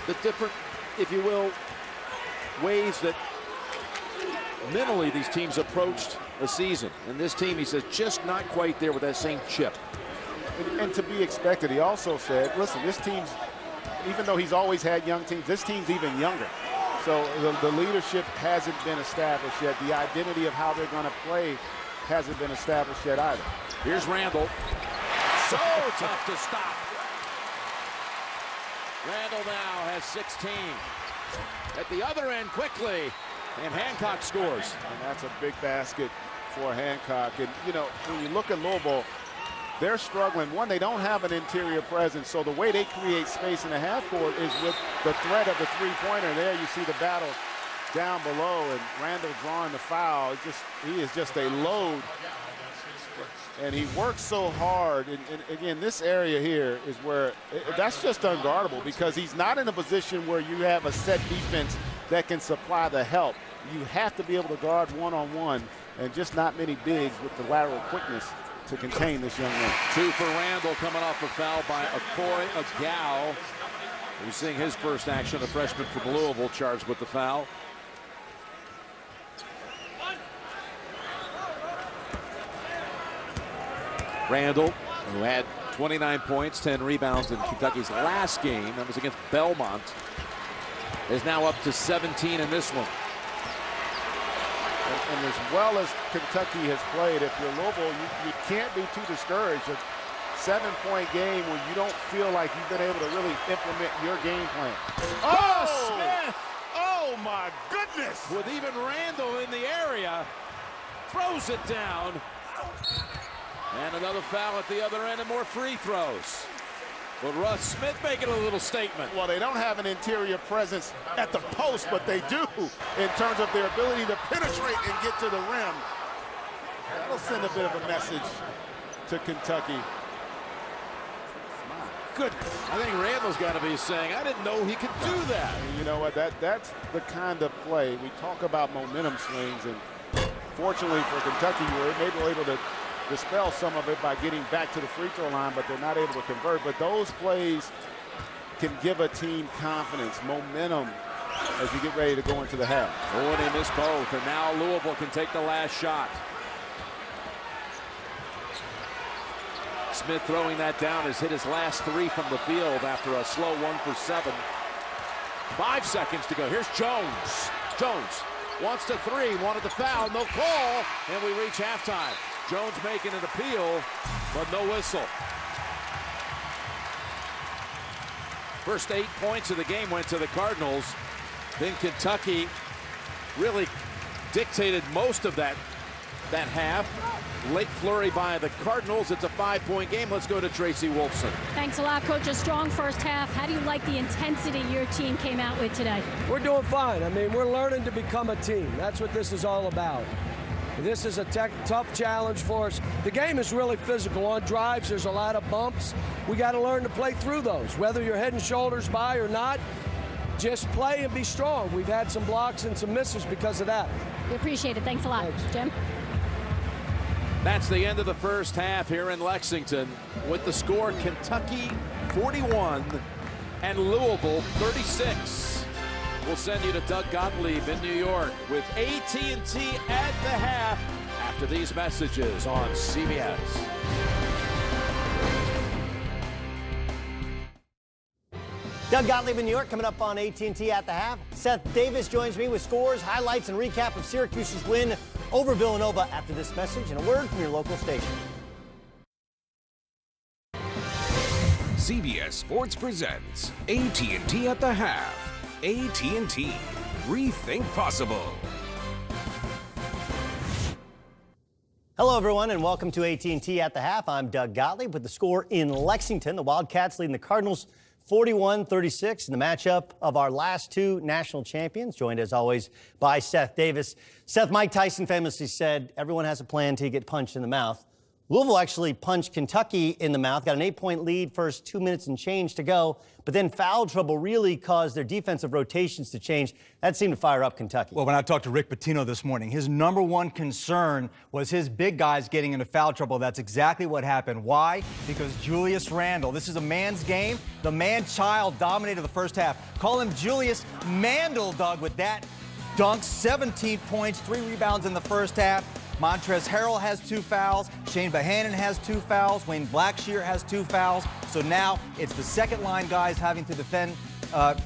The different, if you will, ways that mentally these teams approached a season. And this team, he says, just not quite there with that same chip. And to be expected, he also said, listen, this team's, even though he's always had young teams, this team's even younger. So the leadership hasn't been established yet. The identity of how they're going to play hasn't been established yet either. Here's Randall. So tough to stop. Randall now has 16. At the other end quickly, and Hancock scores. And that's a big basket for Hancock. And, you know, when you look at Louisville, they're struggling. One, they don't have an interior presence, so the way they create space in the half court is with the threat of the three-pointer. There you see the battle down below, and Randall drawing the foul. He is just a load, and he works so hard. And again, this area here is where that's just unguardable because he's not in a position where you have a set defense that can supply the help. You have to be able to guard one-on-one, and just not many bigs with the lateral quickness to contain this young man. 2 for Randall, coming off a foul by Akori Agau. We're seeing his first action, a freshman from Louisville, charged with the foul. Randall, who had 29 points, 10 rebounds in Kentucky's last game, that was against Belmont, is now up to 17 in this one. And as well as Kentucky has played, if you're Louisville, you can't be too discouraged. A 7-point game when you don't feel like you've been able to really implement your game plan. Oh, Smith! Oh, my goodness! With even Randall in the area, throws it down. And another foul at the other end and more free throws. But Russ Smith making a little statement. Well, they don't have an interior presence at the post, but they do in terms of their ability to penetrate and get to the rim. That'll send a bit of a message to Kentucky. Goodness. I think Randall's got to be saying, I didn't know he could do that. And you know what? That's the kind of play. We talk about momentum swings, and fortunately for Kentucky, maybe we're able to dispel some of it by getting back to the free throw line, but they're not able to convert. But those plays can give a team confidence, momentum, as you get ready to go into the half. Oh, they missed both, and now Louisville can take the last shot. Smith throwing that down has hit his last 3 from the field after a slow 1 for 7. 5 seconds to go. Here's Jones. Jones wants to 3, wanted the foul, no call, and we reach halftime. Jones making an appeal, but no whistle. First 8 points of the game went to the Cardinals. Then Kentucky really dictated most of that half. Late flurry by the Cardinals. It's a 5-point game. Let's go to Tracy Wolfson. Thanks a lot, Coach. A strong first half. How do you like the intensity your team came out with today? We're doing fine. I mean, we're learning to become a team. That's what this is all about. This is a tough challenge for us. The game is really physical. On drives, there's a lot of bumps. We got to learn to play through those. Whether you're head and shoulders by or not, just play and be strong. We've had some blocks and some misses because of that. We appreciate it. Thanks a lot. Thanks. Jim? That's the end of the first half here in Lexington. With the score, Kentucky 41 and Louisville 36. We'll send you to Doug Gottlieb in New York with AT&T at the half after these messages on CBS. Doug Gottlieb in New York coming up on AT&T at the half. Seth Davis joins me with scores, highlights, and recap of Syracuse's win over Villanova after this message and a word from your local station. CBS Sports presents AT&T at the half. AT&T. Rethink possible. Hello, everyone, and welcome to AT&T at the half. I'm Doug Gottlieb with the score in Lexington. The Wildcats leading the Cardinals 41-36 in the matchup of our last 2 national champions, joined as always by Seth Davis. Seth, Mike Tyson famously said, everyone has a plan till you get punched in the mouth. Louisville actually punched Kentucky in the mouth, got an 8-point lead, first 2 minutes and change to go, but then foul trouble really caused their defensive rotations to change. That seemed to fire up Kentucky. Well, when I talked to Rick Pitino this morning, his #1 concern was his big guys getting into foul trouble. That's exactly what happened. Why? Because Julius Randle, this is a man's game. The man-child dominated the first half. Call him Julius Mandel, Doug, with that dunk. 17 points, 3 rebounds in the first half. Montrezl Harrell has 2 fouls. Shane Bohannon has 2 fouls. Wayne Blackshear has 2 fouls. So now it's the second-line guys having to defend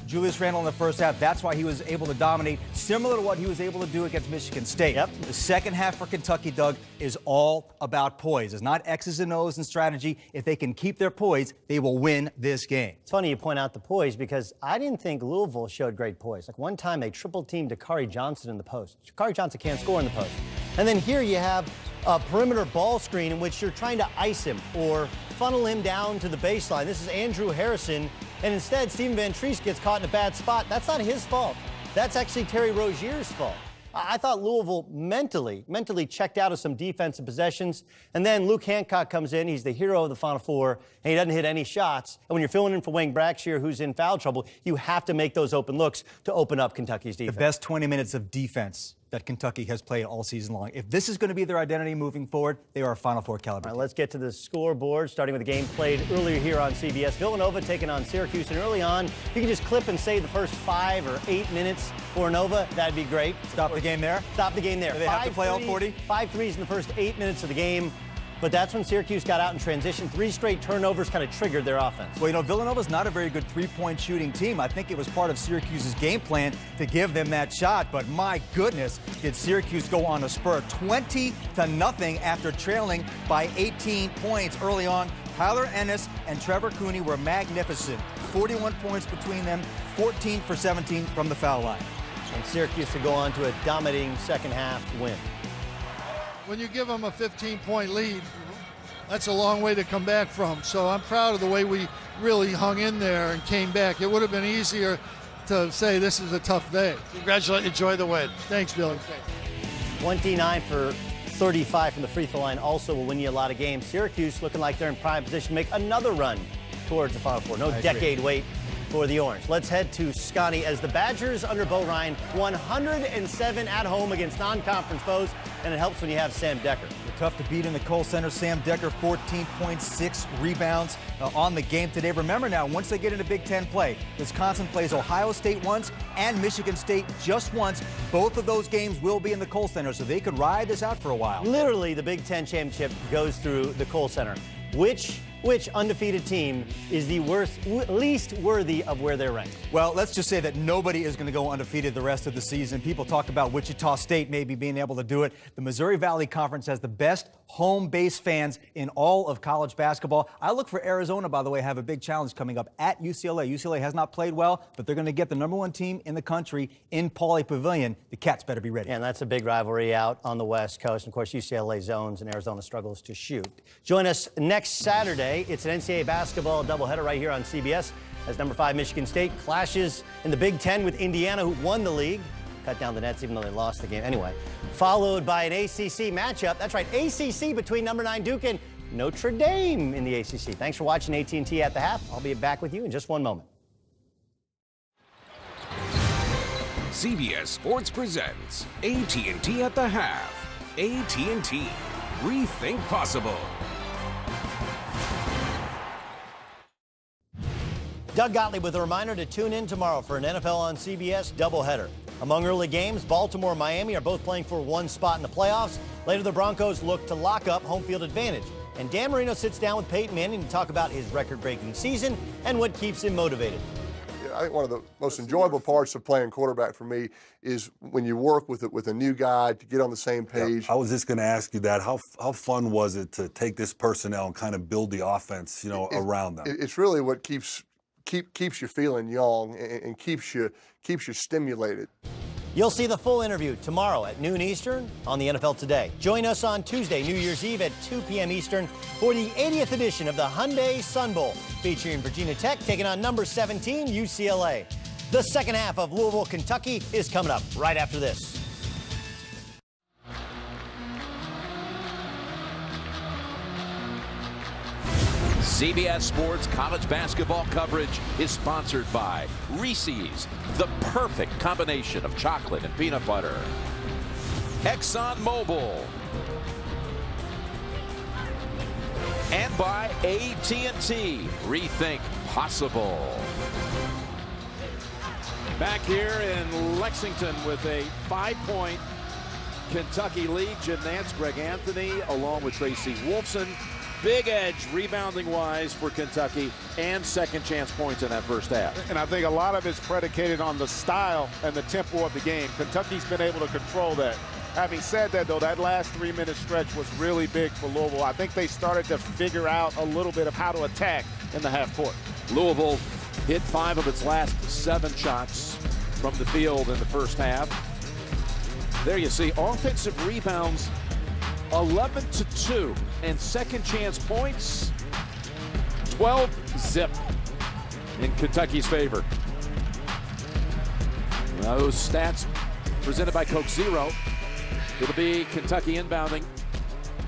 Julius Randle in the first half. That's why he was able to dominate, similar to what he was able to do against Michigan State. Yep. The second half for Kentucky, Doug, is all about poise. It's not X's and O's and strategy. If they can keep their poise, they will win this game. It's funny you point out the poise because I didn't think Louisville showed great poise. Like one time they triple-teamed Dakari Johnson in the post. Dakari Johnson can't score in the post. And then here you have a perimeter ball screen in which you're trying to ice him or funnel him down to the baseline. This is Andrew Harrison, and instead Steven Van Treese gets caught in a bad spot. That's not his fault. That's actually Terry Rozier's fault. I thought Louisville mentally checked out of some defensive possessions. And then Luke Hancock comes in. He's the hero of the Final Four, and he doesn't hit any shots. And when you're filling in for Wayne Blackshear, who's in foul trouble, you have to make those open looks to open up Kentucky's defense. The best 20 minutes of defense that Kentucky has played all season long. If this is going to be their identity moving forward, they are a Final Four caliber. All right, let's get to the scoreboard, starting with the game played earlier here on CBS. Villanova taking on Syracuse, and early on, you can just clip and say the first 5 or 8 minutes for Nova. That'd be great. Stop the game there? Stop the game there. Do they have to play all 40? 5 threes in the first 8 minutes of the game. But that's when Syracuse got out in transition. 3 straight turnovers kind of triggered their offense. Well, you know, Villanova's not a very good three-point shooting team. I think it was part of Syracuse's game plan to give them that shot. But my goodness, did Syracuse go on a spur. 20-0 after trailing by 18 points early on. Tyler Ennis and Trevor Cooney were magnificent. 41 points between them, 14 for 17 from the foul line. And Syracuse to go on to a dominating second half win. When you give them a 15-point lead, that's a long way to come back from. So I'm proud of the way we really hung in there and came back. It would have been easier to say this is a tough day. Congratulations, enjoy the win. Thanks, Billy. 29 for 35 from the free throw line also will win you a lot of games. Syracuse looking like they're in prime position to make another run towards the Final Four. No decade wait for the Orange. Let's head to Scotty as the Badgers under Bo Ryan 107 at home against non-conference foes, and it helps when you have Sam Decker. Tough to beat in the Kohl Center. Sam Decker, 14.6 rebounds on the game today. Remember now, once they get into Big Ten play, Wisconsin plays Ohio State once and Michigan State just once. Both of those games will be in the Kohl Center, so they could ride this out for a while. Literally, the Big Ten championship goes through the Kohl Center. Which undefeated team is the least worthy of where they're ranked? Well, let's just say that nobody is going to go undefeated the rest of the season. People talk about Wichita State maybe being able to do it. The Missouri Valley Conference has the best home base fans in all of college basketball. I look for Arizona, by the way, have a big challenge coming up at UCLA. UCLA has not played well, but they're going to get the #1 team in the country in Pauley Pavilion. The Cats better be ready. And that's a big rivalry out on the West Coast. And of course, UCLA zones and Arizona struggles to shoot. Join us next Saturday. It's an NCAA basketball doubleheader right here on CBS as #5 Michigan State clashes in the Big Ten with Indiana, who won the league. Cut down the nets even though they lost the game. Anyway, followed by an ACC matchup. That's right, ACC between #9 Duke and Notre Dame in the ACC. Thanks for watching AT&T at the half. I'll be back with you in just one moment. CBS Sports presents AT&T at the half. AT&T. Rethink possible. Doug Gottlieb with a reminder to tune in tomorrow for an NFL on CBS doubleheader. Among early games, Baltimore and Miami are both playing for one spot in the playoffs. Later, the Broncos look to lock up home field advantage. And Dan Marino sits down with Peyton Manning to talk about his record-breaking season and what keeps him motivated. I think one of the most enjoyable parts of playing quarterback for me is when you work with a new guy to get on the same page. Yeah, I was just going to ask you that. How fun was it to take this personnel and kind of build the offense, around them? It's really what keeps you feeling young and keeps you stimulated. You'll see the full interview tomorrow at noon Eastern on the NFL Today. Join us on Tuesday, New Year's Eve at 2 p.m. Eastern for the 80th edition of the Hyundai Sun Bowl, featuring Virginia Tech taking on #17 UCLA. The second half of Louisville, Kentucky is coming up right after this. CBS Sports college basketball coverage is sponsored by Reese's, the perfect combination of chocolate and peanut butter. ExxonMobil. And by AT&T, rethink possible. Back here in Lexington with a 5-point Kentucky lead. Jim Nance, Greg Anthony, along with Tracy Wolfson. Big edge rebounding-wise for Kentucky and second-chance points in that first half. And I think a lot of it's predicated on the style and the tempo of the game. Kentucky's been able to control that. Having said that, though, that last 3-minute stretch was really big for Louisville. I think they started to figure out a little bit of how to attack in the half court. Louisville hit 5 of its last 7 shots from the field in the first half. There you see offensive rebounds 11-2, and second chance points 12-zip in Kentucky's favor. Now those stats presented by Coke Zero. It'll be Kentucky inbounding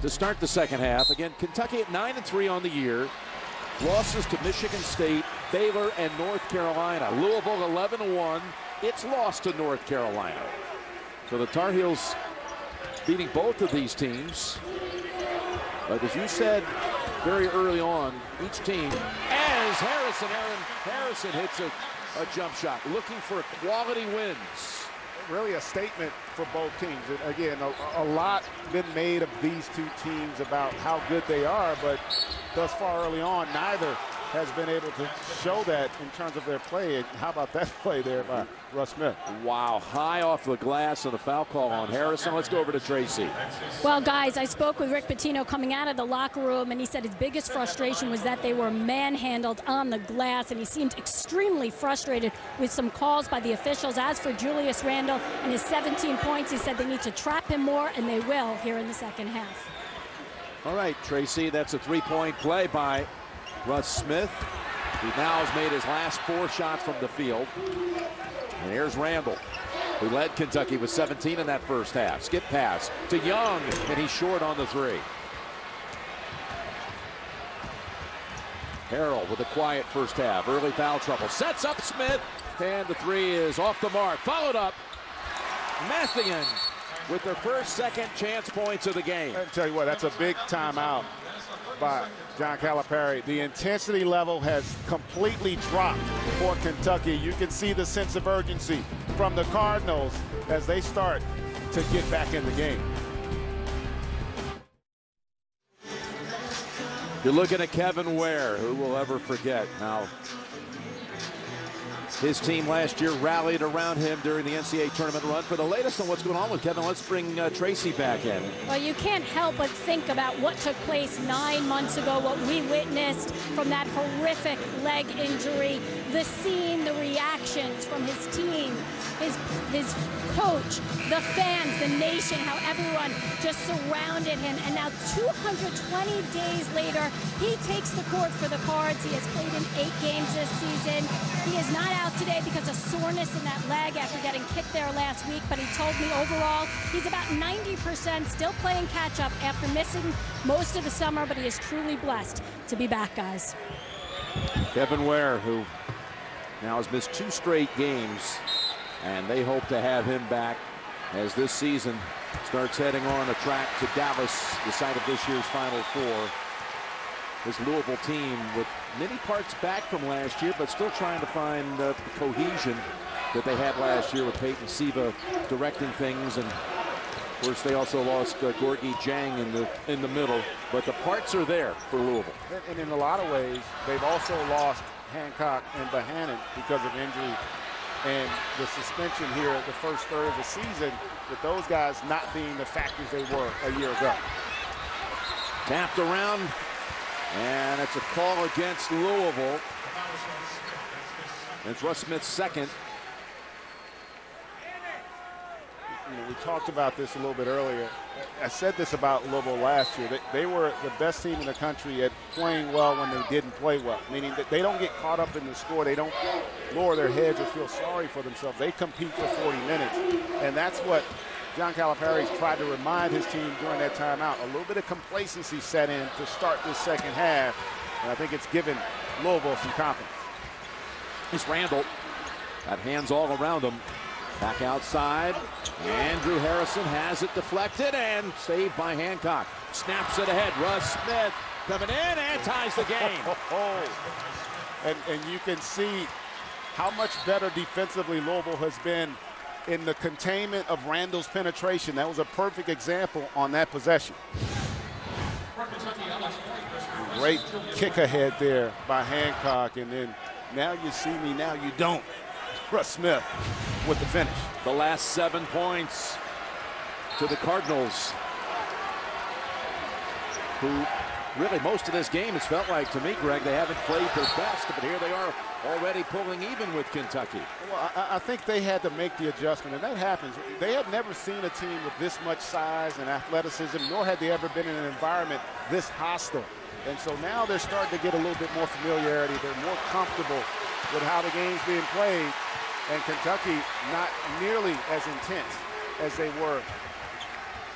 to start the second half. Again, Kentucky at 9-3 on the year. Losses to Michigan State, Baylor, and North Carolina. Louisville 11-1. It's lost to North Carolina. So the Tar Heels beating both of these teams. But as you said very early on, each team, as Harrison hits a jump shot, looking for quality wins. Really a statement for both teams. And again, a lot been made of these two teams about how good they are, but thus far early on, neither has been able to show that in terms of their play. And how about that play there by Russ Smith? Wow, high off the glass and a foul call on Harrison. Let's go over to Tracy. Well, guys, I spoke with Rick Pitino coming out of the locker room, and he said his biggest frustration was that they were manhandled on the glass, and he seemed extremely frustrated with some calls by the officials. As for Julius Randle and his 17 points, he said they need to trap him more, and they will here in the second half. All right, Tracy, that's a three-point play by Russ Smith. He now has made his last 4 shots from the field. And here's Randall, who led Kentucky with 17 in that first half. Skip pass to Young, and he's short on the 3. Harrell with a quiet first half. Early foul trouble. Sets up Smith, and the 3 is off the mark. Followed up. Mathian with their first second chance points of the game. I tell you what, that's a big timeout by John Calipari. The intensity level has completely dropped for Kentucky. You can see the sense of urgency from the Cardinals as they start to get back in the game. You're looking at Kevin Ware. Who will ever forget how his team last year rallied around him during the NCAA tournament run. For the latest on what's going on with Kevin, let's bring Tracy back in. Well, you can't help but think about what took place 9 months ago, what we witnessed from that horrific leg injury, the scene, the reactions from his team, his coach, the fans, the nation, how everyone just surrounded him. And now 220 days later, he takes the court for the Cards. He has played in 8 games this season. He is not out today because of soreness in that leg after getting kicked there last week, but he told me overall he's about 90% still playing catch-up after missing most of the summer, but he is truly blessed to be back, guys. Kevin Ware, who now has missed 2 straight games, and they hope to have him back as this season starts heading on a track to Dallas, the site of this year's Final Four. This Louisville team with many parts back from last year, but still trying to find the cohesion that they had last year with Peyton Siva directing things. And of course, they also lost Gorgie Jang in the middle, but the parts are there for Louisville. And in a lot of ways, they've also lost Hancock and Bohannon because of injury and the suspension here at the first third of the season, with those guys not being the factors they were a year ago. Tapped around, and it's a call against Louisville. It's Russ Smith's second. You know, we talked about this a little bit earlier. I said this about Louisville last year. They were the best team in the country at playing well when they didn't play well, meaning that they don't get caught up in the score. They don't lower their heads or feel sorry for themselves. They compete for 40 minutes, and that's what John Calipari's tried to remind his team during that timeout. A little bit of complacency set in to start this second half, and I think it's given Louisville some confidence. It's Randall. Got hands all around him. Back outside. Andrew Harrison has it deflected and saved by Hancock. Snaps it ahead. Russ Smith coming in and ties the game. And you can see how much better defensively Louisville has been in the containment of Randall's penetration. That was a perfect example on that possession. Great kick ahead there by Hancock, and then now you see me, now you don't. Russ Smith with the finish. The last 7 points to the Cardinals, who really most of this game has felt like, to me, Greg, they haven't played their best, but here they are already pulling even with Kentucky. Well, I think they had to make the adjustment, and that happens. They had never seen a team with this much size and athleticism, nor had they ever been in an environment this hostile. And so now they're starting to get a little bit more familiarity. They're more comfortable with how the game's being played. And Kentucky not nearly as intense as they were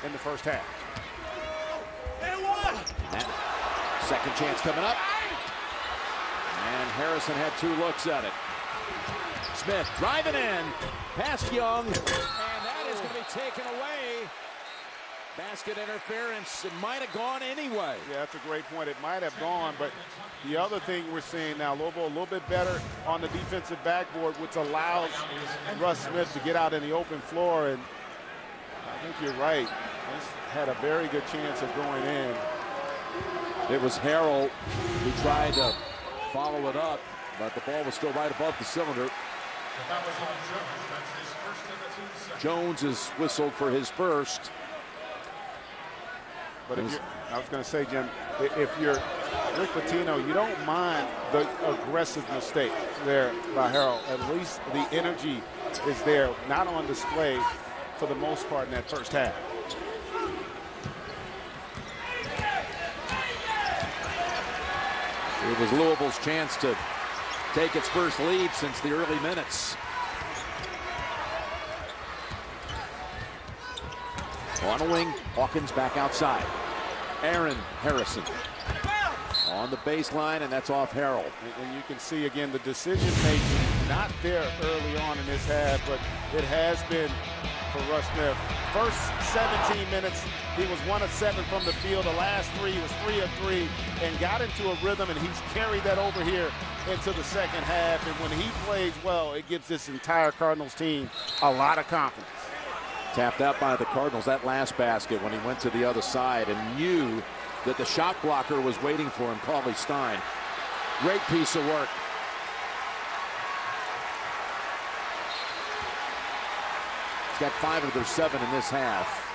in the first half. Second chance coming up. And Harrison had 2 looks at it. Smith driving in, past Young, and that is going to be taken away. Basket interference. It might have gone anyway. Yeah, that's a great point. It might have gone, but the other thing we're seeing now, Louisville a little bit better on the defensive backboard, which allows Russ Smith to get out in the open floor, and I think you're right. This had a very good chance of going in. It was Harrell who tried to follow it up, but the ball was still right above the cylinder. Jones is whistled for his first. But if you're, I was going to say, Jim, if you're Rick Pitino, you don't mind the aggressive mistake there by Harrell. At least the energy is there, not on display for the most part in that first half. It was Louisville's chance to take its first lead since the early minutes. On a wing, Hawkins back outside. Aaron Harrison on the baseline, and that's off Harrell. And you can see again the decision making not there early on in this half, but it has been for Russ Smith. First 17 minutes, he was 1 of 7 from the field. The last 3, he was 3 of 3 and got into a rhythm, and he's carried that over here into the second half. And when he plays well, it gives this entire Cardinals team a lot of confidence. Tapped out by the Cardinals that last basket when he went to the other side and knew that the shot blocker was waiting for him, Cauley Stein. Great piece of work. He's got 5 of their 7 in this half.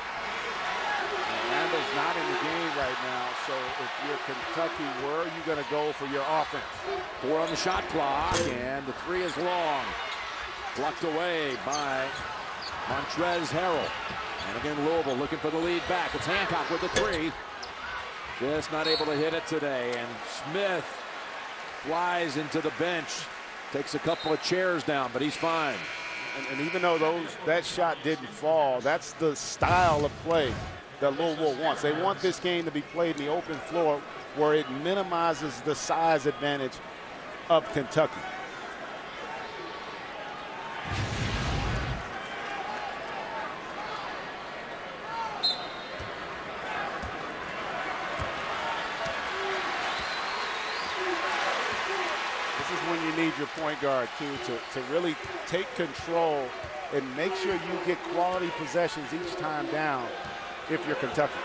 Randall's not in the game right now, so if you're Kentucky, where are you going to go for your offense? 4 on the shot clock, and the 3 is long. Plucked away by Montrezl Harrell. And again, Louisville looking for the lead back. It's Hancock with the 3. Just not able to hit it today. And Smith flies into the bench. Takes a couple of chairs down, but he's fine. And even though that shot didn't fall, that's the style of play that Louisville wants. They want this game to be played in the open floor where it minimizes the size advantage of Kentucky. This is when you need your point guard, too, to really take control and make sure you get quality possessions each time down if you're Kentucky.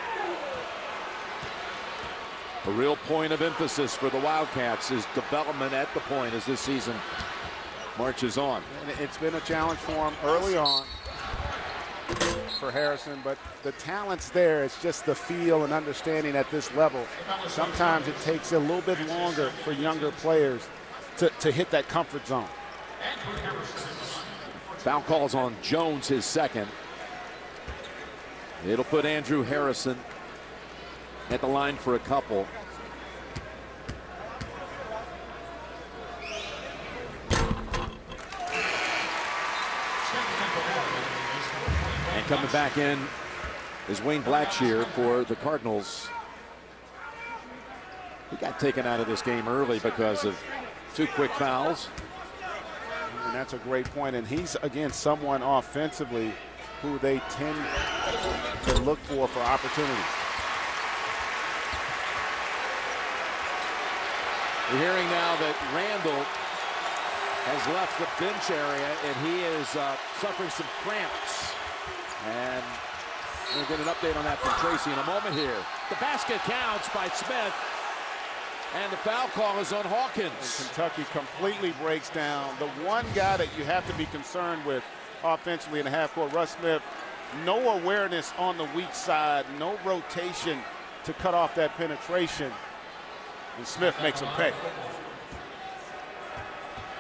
A real point of emphasis for the Wildcats is development at the point as this season marches on. And it's been a challenge for him early on for Harrison, but the talent's there. It's just the feel and understanding at this level. Sometimes it takes a little bit longer for younger players to hit that comfort zone. Foul calls on Jones, his second. It'll put Andrew Harrison at the line for a couple. And coming back in is Wayne Blackshear for the Cardinals. He got taken out of this game early because of 2 quick fouls. And that's a great point. And he's, again, someone offensively who they tend to look for opportunities. We're hearing now that Randall has left the bench area, and he is suffering some cramps. And we'll get an update on that from Tracy in a moment here. The basket counts by Smith. And the foul call is on Hawkins. And Kentucky completely breaks down. The one guy that you have to be concerned with offensively in the half court, Russ Smith, no awareness on the weak side, no rotation to cut off that penetration. And Smith makes him pay.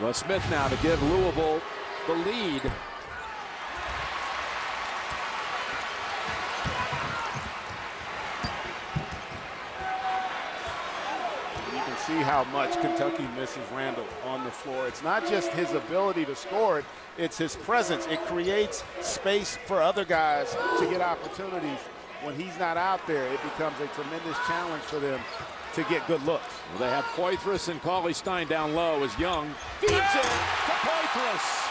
Russ Smith now to give Louisville the lead. See how much Kentucky misses Randall on the floor. It's not just his ability to score it, it's his presence. It creates space for other guys to get opportunities. When he's not out there, it becomes a tremendous challenge for them to get good looks. Well, they have Poitras and Cauley Stein down low as Young feeds it to Poitras.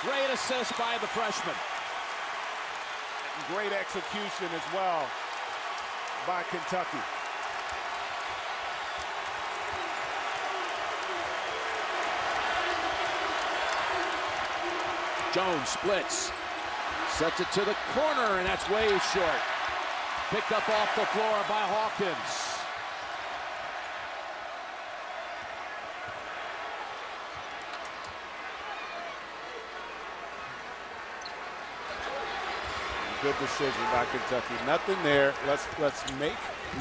Great assist by the freshman. Great execution as well by Kentucky. Jones splits, sets it to the corner, and that's way short. Picked up off the floor by Hawkins. Good decision by Kentucky. Nothing there. Let's make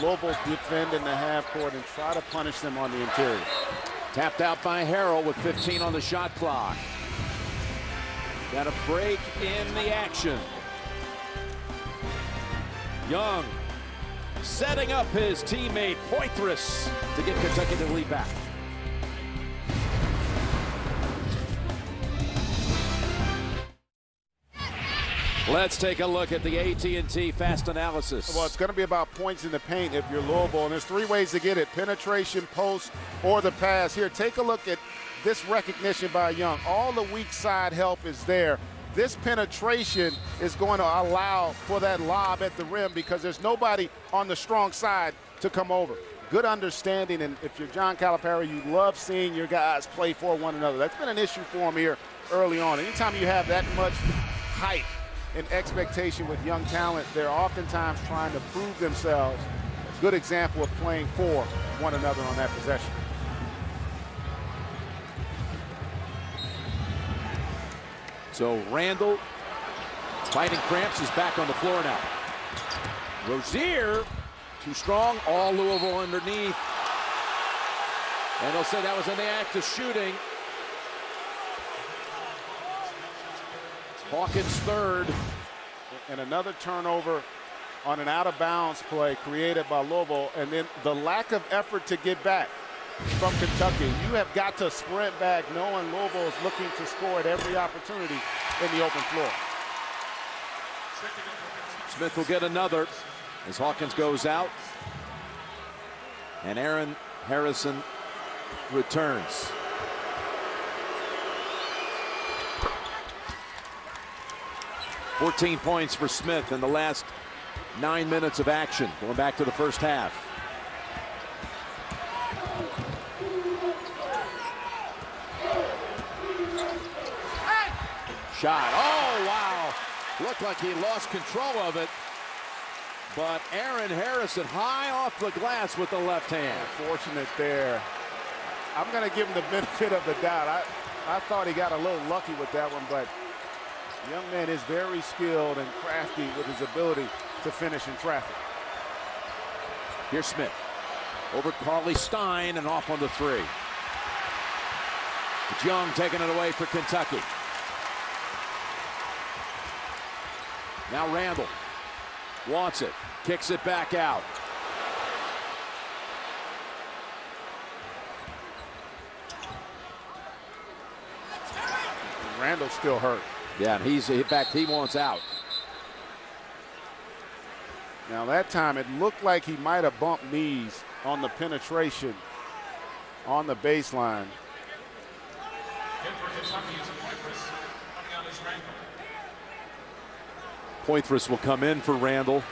Louisville defend in the half court and try to punish them on the interior. Tapped out by Harrell with 15 on the shot clock. Got a break in the action. Young setting up his teammate Poitras to give Kentucky the lead back. Let's take a look at the AT&T fast analysis. Well, it's going to be about points in the paint if you're Louisville, and there's 3 ways to get it: penetration, post, or the pass. Here, take a look at this recognition by Young. All the weak side help is there. This penetration is going to allow for that lob at the rim because there's nobody on the strong side to come over. Good understanding, and if you're John Calipari, you love seeing your guys play for one another. That's been an issue for him here early on. Anytime you have that much height and expectation with young talent, they're oftentimes trying to prove themselves. Good example of playing for one another on that possession. So Randall, fighting cramps, is back on the floor now. Rozier, too strong, all Louisville underneath. And they'll say that was in the act of shooting. Hawkins third, and another turnover on an out-of-bounds play created by Louisville, and then the lack of effort to get back from Kentucky. You have got to sprint back knowing Louisville is looking to score at every opportunity in the open floor. Smith will get another as Hawkins goes out. And Aaron Harrison returns. $14 points for Smith in the last 9 minutes of action, going back to the first half. Shot. Oh, wow. Looked like he lost control of it. But Aaron Harrison high off the glass with the left hand. Fortunate there. I'm going to give him the benefit of the doubt. I thought he got a little lucky with that one, but the young man is very skilled and crafty with his ability to finish in traffic. Here's Smith. Over Carly Stein and off on the 3. It's Young taking it away for Kentucky. Now Randall wants it, kicks it back out. Randall's still hurt. Yeah, and in fact, he wants out. Now that time it looked like he might have bumped knees on the penetration on the baseline. Poitras will come in for Randall.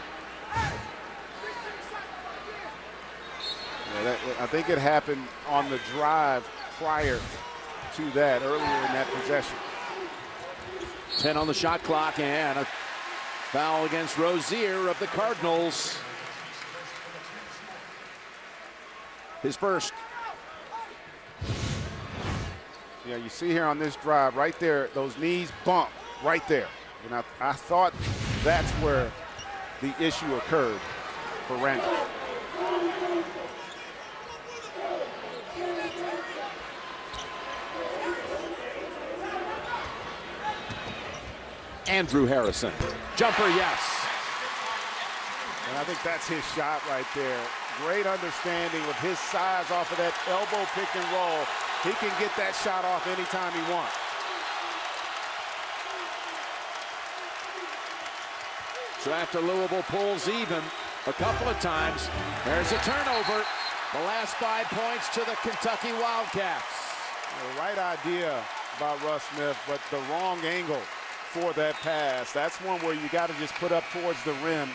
Yeah, I think it happened on the drive prior to that, earlier in that possession. 10 on the shot clock and a foul against Rozier of the Cardinals. His first. Yeah, you see here on this drive right there, those knees bump right there. And I thought that's where the issue occurred for Randall. Andrew Harrison. Jumper, yes. And I think that's his shot right there. Great understanding with his size off of that elbow pick and roll. He can get that shot off anytime he wants. So after Louisville pulls even a couple of times, there's a turnover. The last 5 points to the Kentucky Wildcats. The right idea by Russ Smith, but the wrong angle for that pass. That's one where you got to just put up towards the rim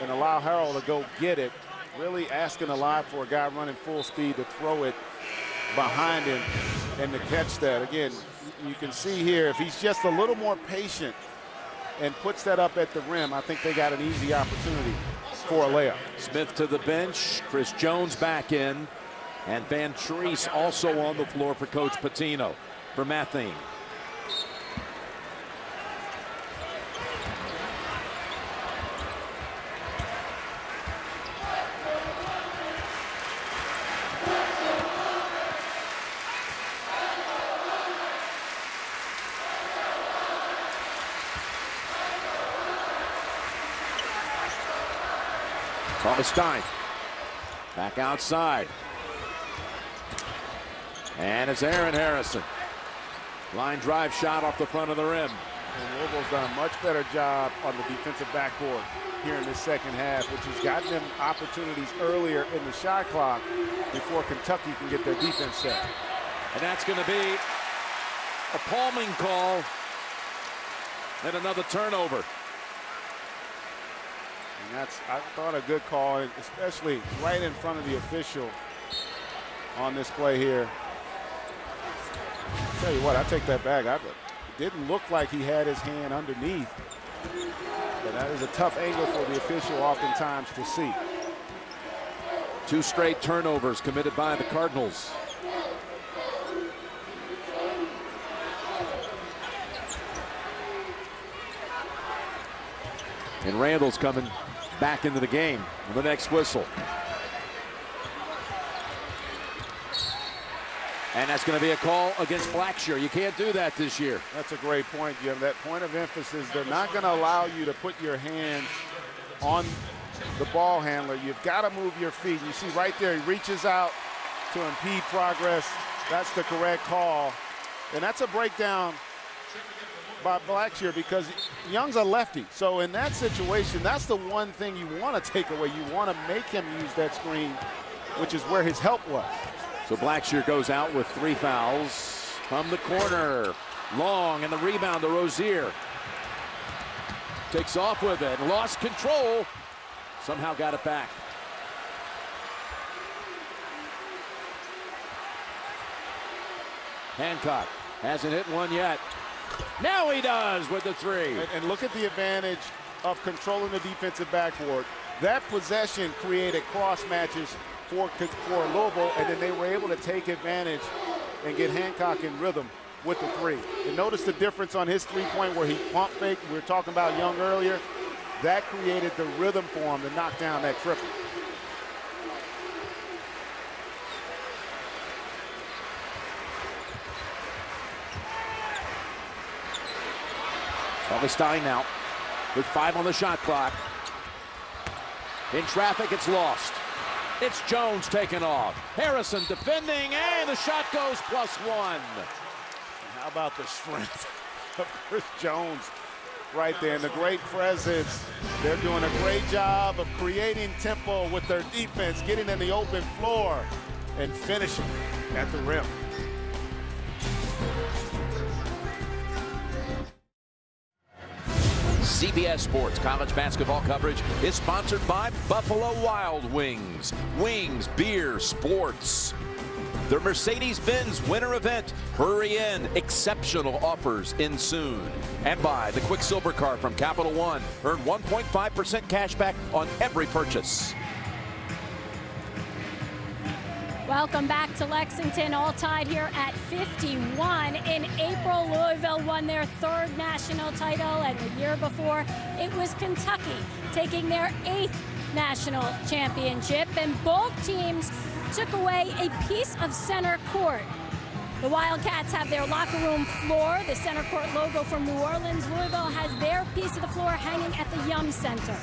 and allow Harrell to go get it. Really asking a lot for a guy running full speed to throw it behind him and to catch that. Again, you can see here, if he's just a little more patient and puts that up at the rim, I think they got an easy opportunity for a layup. Smith to the bench, Chris Jones back in, and Van Treese also on the floor for Coach Pitino for Mathene. Thomas Stein. Back outside. And it's Aaron Harrison. Line drive shot off the front of the rim. And Louisville's done a much better job on the defensive backboard here in this second half, which has gotten them opportunities earlier in the shot clock before Kentucky can get their defense set. And that's going to be a palming call and another turnover. And that's, I thought, a good call, especially right in front of the official on this play here. I'll tell you what, I take that back. It didn't look like he had his hand underneath. But that is a tough angle for the official oftentimes to see. 2 straight turnovers committed by the Cardinals. And Randall's coming back into the game with the next whistle. And that's going to be a call against Blackshear. You can't do that this year. That's a great point, Jim. That point of emphasis, they're not going to allow you to put your hands on the ball handler. You've got to move your feet. You see right there, he reaches out to impede progress. That's the correct call. And that's a breakdown by Blackshear because Young's a lefty. So in that situation, that's the one thing you want to take away. You want to make him use that screen, which is where his help was. So Blackshear goes out with 3 fouls from the corner. Long, and the rebound to Rozier. Takes off with it, lost control. Somehow got it back. Hancock hasn't hit one yet. Now he does with the 3. And look at the advantage of controlling the defensive backboard. That possession created cross matches for Louisville, and then they were able to take advantage and get Hancock in rhythm with the 3. And notice the difference on his 3-point where he pump faked. We were talking about Young earlier. That created the rhythm for him to knock down that triple. Thomas Stein now with 5 on the shot clock. In traffic, it's lost. It's Jones taking off. Harrison defending, and the shot goes +1. How about the strength of Chris Jones right there, and the great presence. They're doing a great job of creating tempo with their defense, getting in the open floor and finishing at the rim. CBS Sports college basketball coverage is sponsored by Buffalo Wild Wings. Wings, beer, sports. The Mercedes-Benz winter event. Hurry in. Exceptional offers ensued. And by the Quicksilver Card from Capital One. Earn 1.5% cash back on every purchase. Welcome back to Lexington, all tied here at 51. In April, Louisville won their 3rd national title, and the year before, it was Kentucky taking their 8th national championship, and both teams took away a piece of center court. The Wildcats have their locker room floor, the center court logo from New Orleans. Louisville has their piece of the floor hanging at the Yum Center.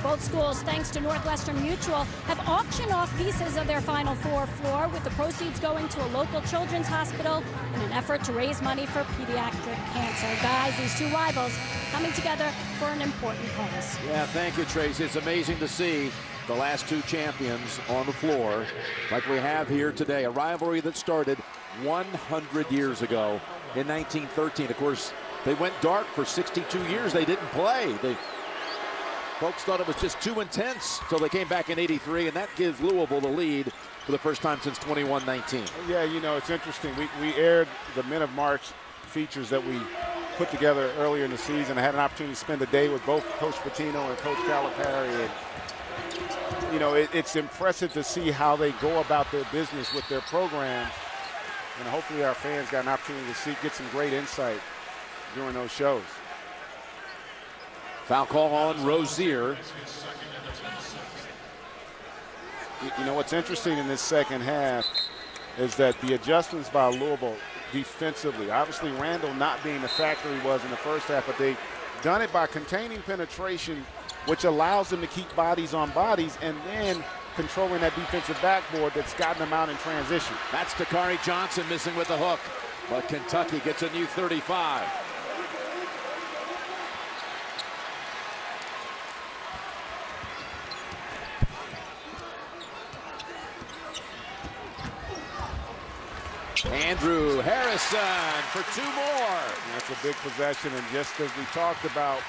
Both schools, thanks to Northwestern Mutual, have auctioned off pieces of their Final Four floor, with the proceeds going to a local children's hospital in an effort to raise money for pediatric cancer. Guys, these 2 rivals coming together for an important cause. Yeah, thank you, Tracy. It's amazing to see the last 2 champions on the floor like we have here today. A rivalry that started 100 years ago in 1913. Of course, they went dark for 62 years. They didn't play. Folks thought it was just too intense until they came back in '83, and that gives Louisville the lead for the first time since 21-19. Yeah, you know, it's interesting. We aired the Men of March features that we put together earlier in the season. I had an opportunity to spend a day with both Coach Pitino and Coach Calipari. And, you know, it's impressive to see how they go about their business with their programs. And hopefully our fans got an opportunity to get some great insight during those shows. Foul call on Rozier. You know, what's interesting in this second half is that the adjustments by Louisville defensively, obviously Randall not being the factor he was in the first half, but they've done it by containing penetration which allows them to keep bodies on bodies and then controlling that defensive backboard that's gotten them out in transition. That's Takari Johnson missing with the hook, but Kentucky gets a new 35. Andrew Harrison for 2 more. That's a big possession, and just as we talked about,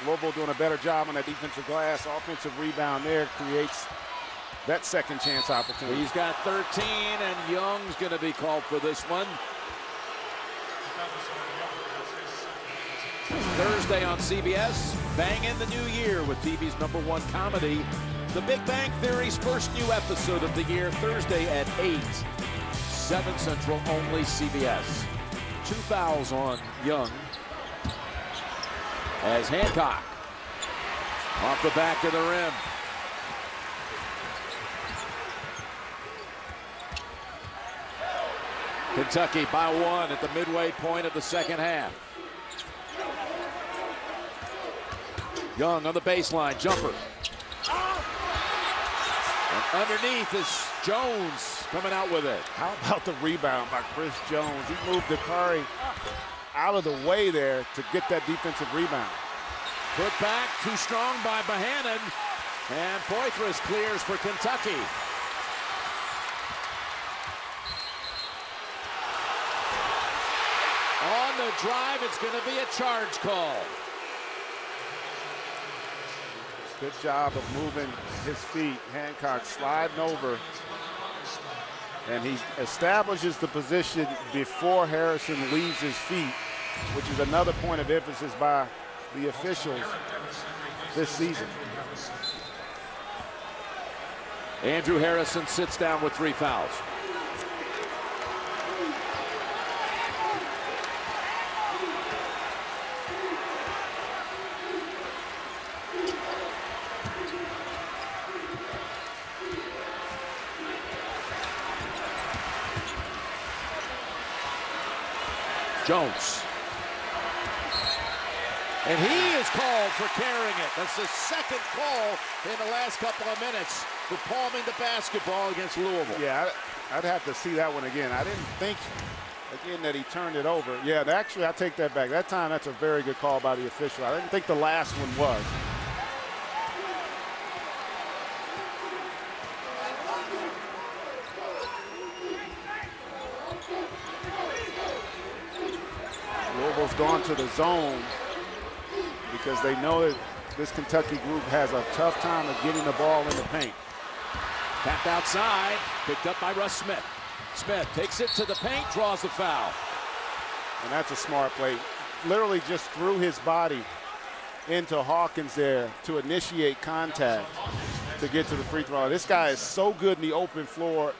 Louisville doing a better job on that defensive glass, offensive rebound there creates that second chance opportunity. He's got 13, and Young's going to be called for this one. Thursday on CBS, bang in the new year with TV's #1 comedy, The Big Bang Theory's first new episode of the year, Thursday at 8. 7 Central, only CBS. 2 fouls on Young as Hancock off the back of the rim. Kentucky by 1 at the midway point of the second half. Young on the baseline, jumper. And underneath is Jones coming out with it. How about the rebound by Chris Jones? He moved Dakari out of the way there to get that defensive rebound. Put back, too strong by Bohannon. And Poitras clears for Kentucky. On the drive, it's going to be a charge call. Good job of moving his feet. Hancock sliding over. And he establishes the position before Harrison leaves his feet, which is another point of emphasis by the officials this season. Andrew Harrison sits down with 3 fouls. Jones. And he is called for carrying it. That's the second call in the last couple of minutes for palming the basketball against Louisville. Yeah, I'd have to see that one again. I didn't think, again, that he turned it over. Yeah, actually, I take that back. That time, that's a very good call by the official. I didn't think the last one was. Louisville's gone to the zone because they know that this Kentucky group has a tough time of getting the ball in the paint. Tapped outside, picked up by Russ Smith. Smith takes it to the paint, draws the foul. And that's a smart play. Literally just threw his body into Hawkins there to initiate contact to get to the free throw. This guy is so good in the open floor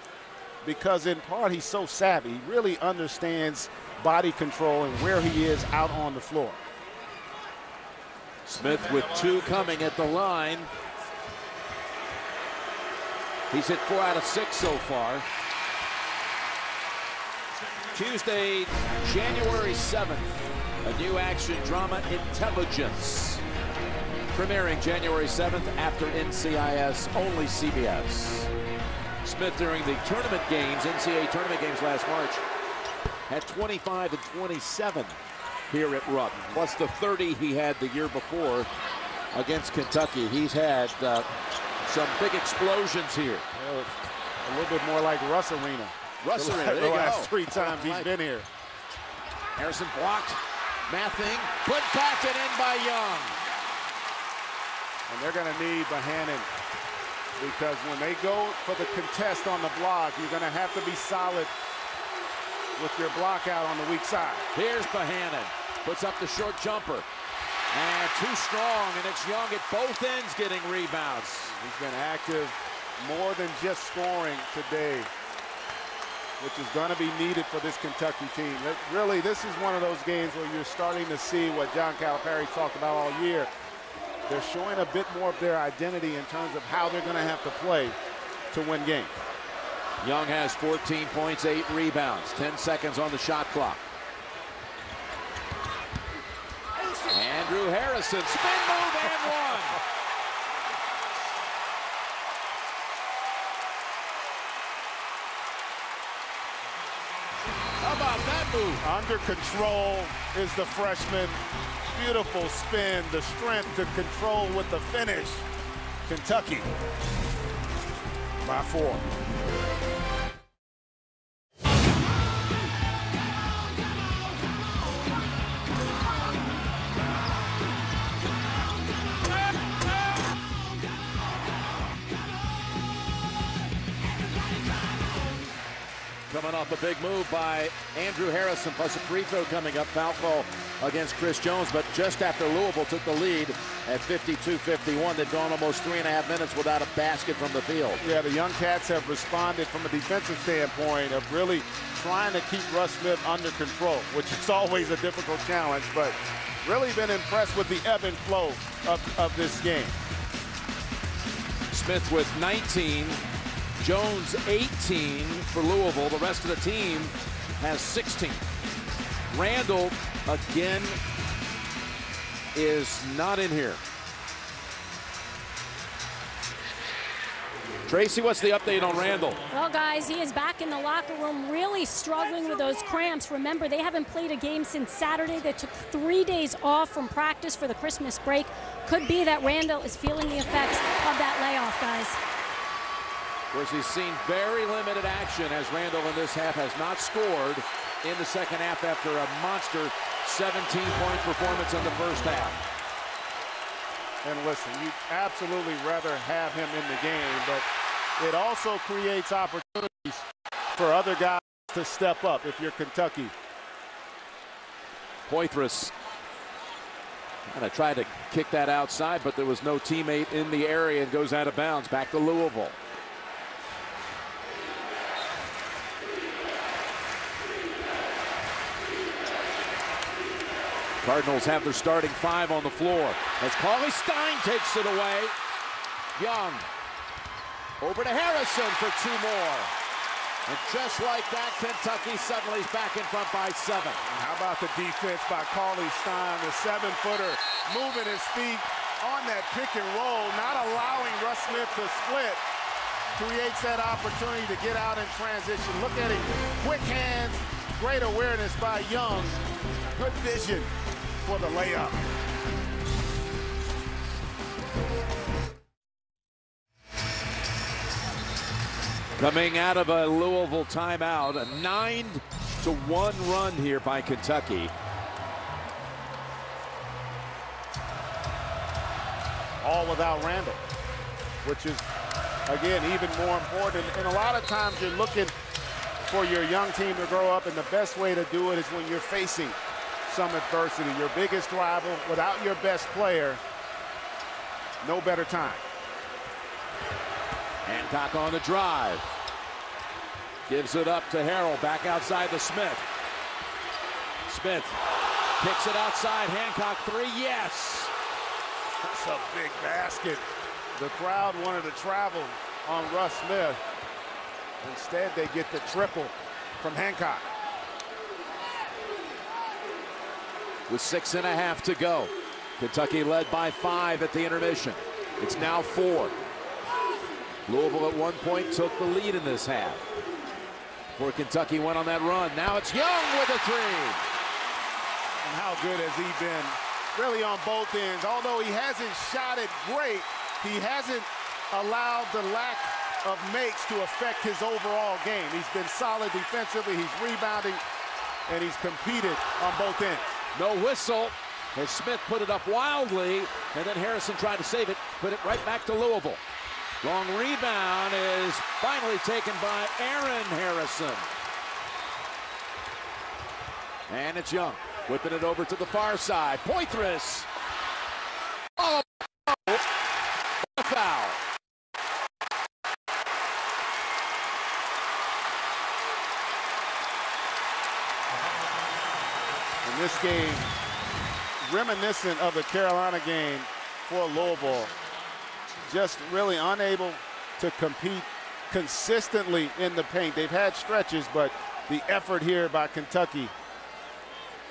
because in part he's so savvy. He really understands body control and where he is out on the floor. Smith with 2 coming at the line. He's hit 4 out of 6 so far. Tuesday, January 7th, a new action drama, Intelligence. Premiering January 7th after NCIS, only CBS. Smith during the tournament games, NCAA tournament games last March, had 25 and 27 here at Rupp, plus the 30 he had the year before against Kentucky. He's had some big explosions here. A little bit more like Russ Arena. Russ Arena, the last 3 times he's been here. Harrison blocked. Mathing put back and in by Young. And they're going to need Bohannon because when they go for the contest on the block, you're going to have to be solid with your block out on the weak side. Here's Bohannon. Puts up the short jumper. And too strong, and it's Young at both ends getting rebounds. He's been active more than just scoring today, which is going to be needed for this Kentucky team. Really, this is one of those games where you're starting to see what John Calipari talked about all year. They're showing a bit more of their identity in terms of how they're going to have to play to win games. Young has 14 points, 8 rebounds, 10 seconds on the shot clock. And Andrew Harrison, spin move and one. How about that move? Under control is the freshman. Beautiful spin, the strength to control with the finish. Kentucky by 4. Coming off a big move by Andrew Harrison, plus a free throw coming up. Foul call against Chris Jones, but just after Louisville took the lead at 52-51, they've gone almost 3.5 minutes without a basket from the field. Yeah, the young Cats have responded from a defensive standpoint of really trying to keep Russ Smith under control, which is always a difficult challenge, but really been impressed with the ebb and flow of this game. Smith with 19. Jones 18 for Louisville. The rest of the team has 16. Randall again is not in here. Tracy, what's the update on Randall? Well, guys, he is back in the locker room, really struggling with those cramps. Remember, they haven't played a game since Saturday. They took 3 days off from practice for the Christmas break. Could be that Randall is feeling the effects of that layoff, guys. Of course, he's seen very limited action as Randall in this half has not scored in the second half after a monster 17-point performance in the first half. And listen, you'd absolutely rather have him in the game, but it also creates opportunities for other guys to step up if you're Kentucky. Poitras kind of tried to kick that outside, but there was no teammate in the area and goes out of bounds. Back to Louisville. Cardinals have their starting 5 on the floor as Cauley Stein takes it away. Young over to Harrison for 2 more. And just like that, Kentucky suddenly is back in front by 7. How about the defense by Cauley Stein, the 7-footer, moving his feet on that pick and roll, not allowing Russ Smith to split. Creates that opportunity to get out in transition. Look at him, quick hands, great awareness by Young. Good vision for the layup. Coming out of a Louisville timeout, a 9-1 run here by Kentucky. All without Randall, which is, again, even more important. And a lot of times you're looking for your young team to grow up, and the best way to do it is when you're facing some adversity. Your biggest rival, without your best player, no better time. Hancock on the drive. Gives it up to Harrell, back outside to Smith. Smith kicks it outside, Hancock 3, yes! That's a big basket. The crowd wanted to travel on Russ Smith. Instead, they get the triple from Hancock. With 6.5 to go. Kentucky led by 5 at the intermission. It's now 4. Louisville at one point took the lead in this half. Before Kentucky went on that run. Now it's Young with a 3. And how good has he been really on both ends? Although he hasn't shot it great, he hasn't allowed the lack of makes to affect his overall game. He's been solid defensively, he's rebounding, and he's competed on both ends. No whistle as Smith put it up wildly, and then Harrison tried to save it, put it right back to Louisville. Long rebound is finally taken by Aaron Harrison. And it's Young, whipping it over to the far side. Poitras. Oh, a foul. In this game, reminiscent of the Carolina game for Louisville, just really unable to compete consistently in the paint. They've had stretches, but the effort here by Kentucky,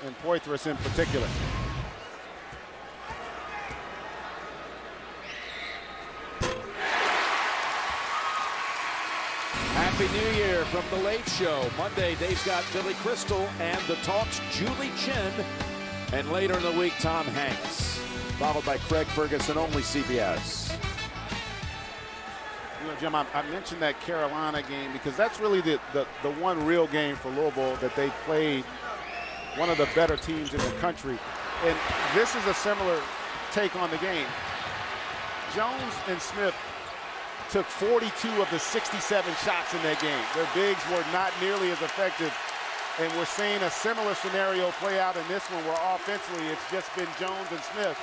and Poitras in particular. Happy New Year from The Late Show. Monday, Dave's got Billy Crystal and The Talk's Julie Chen. And later in the week, Tom Hanks. Followed by Craig Ferguson, only CBS. You know, Jim, I mentioned that Carolina game because that's really the one real game for Louisville that they played one of the better teams in the country. And this is a similar take on the game. Jones and Smith took 42 of the 67 shots in that game. Their bigs were not nearly as effective. And we're seeing a similar scenario play out in this one where offensively it's just been Jones and Smith.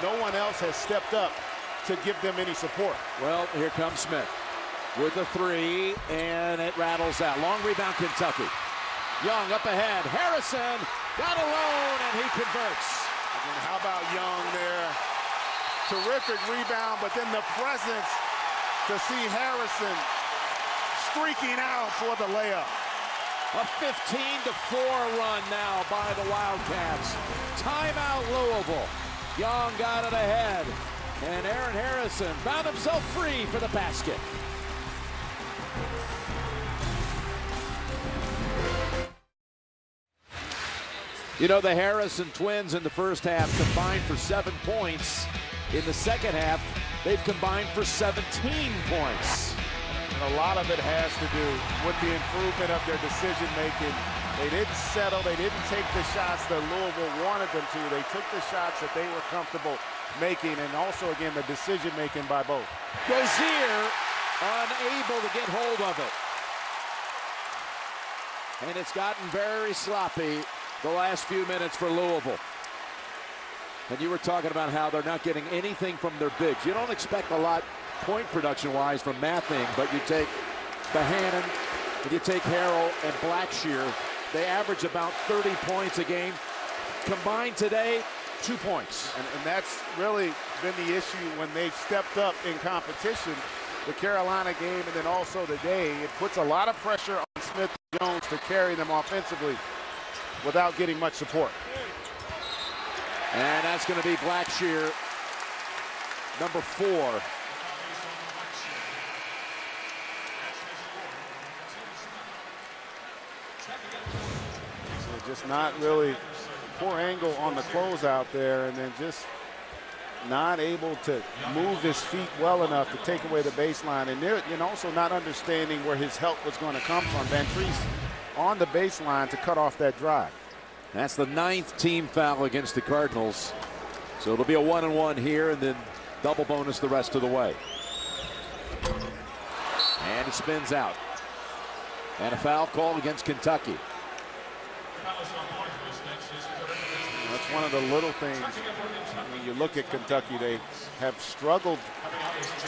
No one else has stepped up to give them any support. Well, here comes Smith with a three, and it rattles out. Long rebound, Kentucky. Young up ahead. Harrison got alone, and he converts. Again, how about Young there? Terrific rebound, but then the presence to see Harrison streaking out for the layup. A 15-4 run now by the Wildcats. Timeout Louisville. Young got it ahead, and Aaron Harrison found himself free for the basket. You know, the Harrison twins in the first half combined for 7 points. In the second half, they've combined for 17 points. And a lot of it has to do with the improvement of their decision-making. They didn't settle. They didn't take the shots that Louisville wanted them to. They took the shots that they were comfortable making, and also, again, the decision-making by both. Dozier unable to get hold of it. And it's gotten very sloppy the last few minutes for Louisville. And you were talking about how they're not getting anything from their bigs. You don't expect a lot point production-wise from Mathing, but you take Bohannon, and you take Harrell and Blackshear. They average about 30 points a game. Combined today, 2 points. And that's really been the issue when they've stepped up in competition. The Carolina game and then also today, it puts a lot of pressure on Smith and Jones to carry them offensively without getting much support. And that's going to be Blackshear, number 4. So just not really poor angle on the closeout there, and then just not able to move his feet well enough to take away the baseline. And also not understanding where his help was going to come from. Van Treese on the baseline to cut off that drive. That's the 9th team foul against the Cardinals. So it'll be a 1-and-1 here, and then double bonus the rest of the way. And he spins out. And a foul call against Kentucky. That's one of the little things. When you look at Kentucky, they have struggled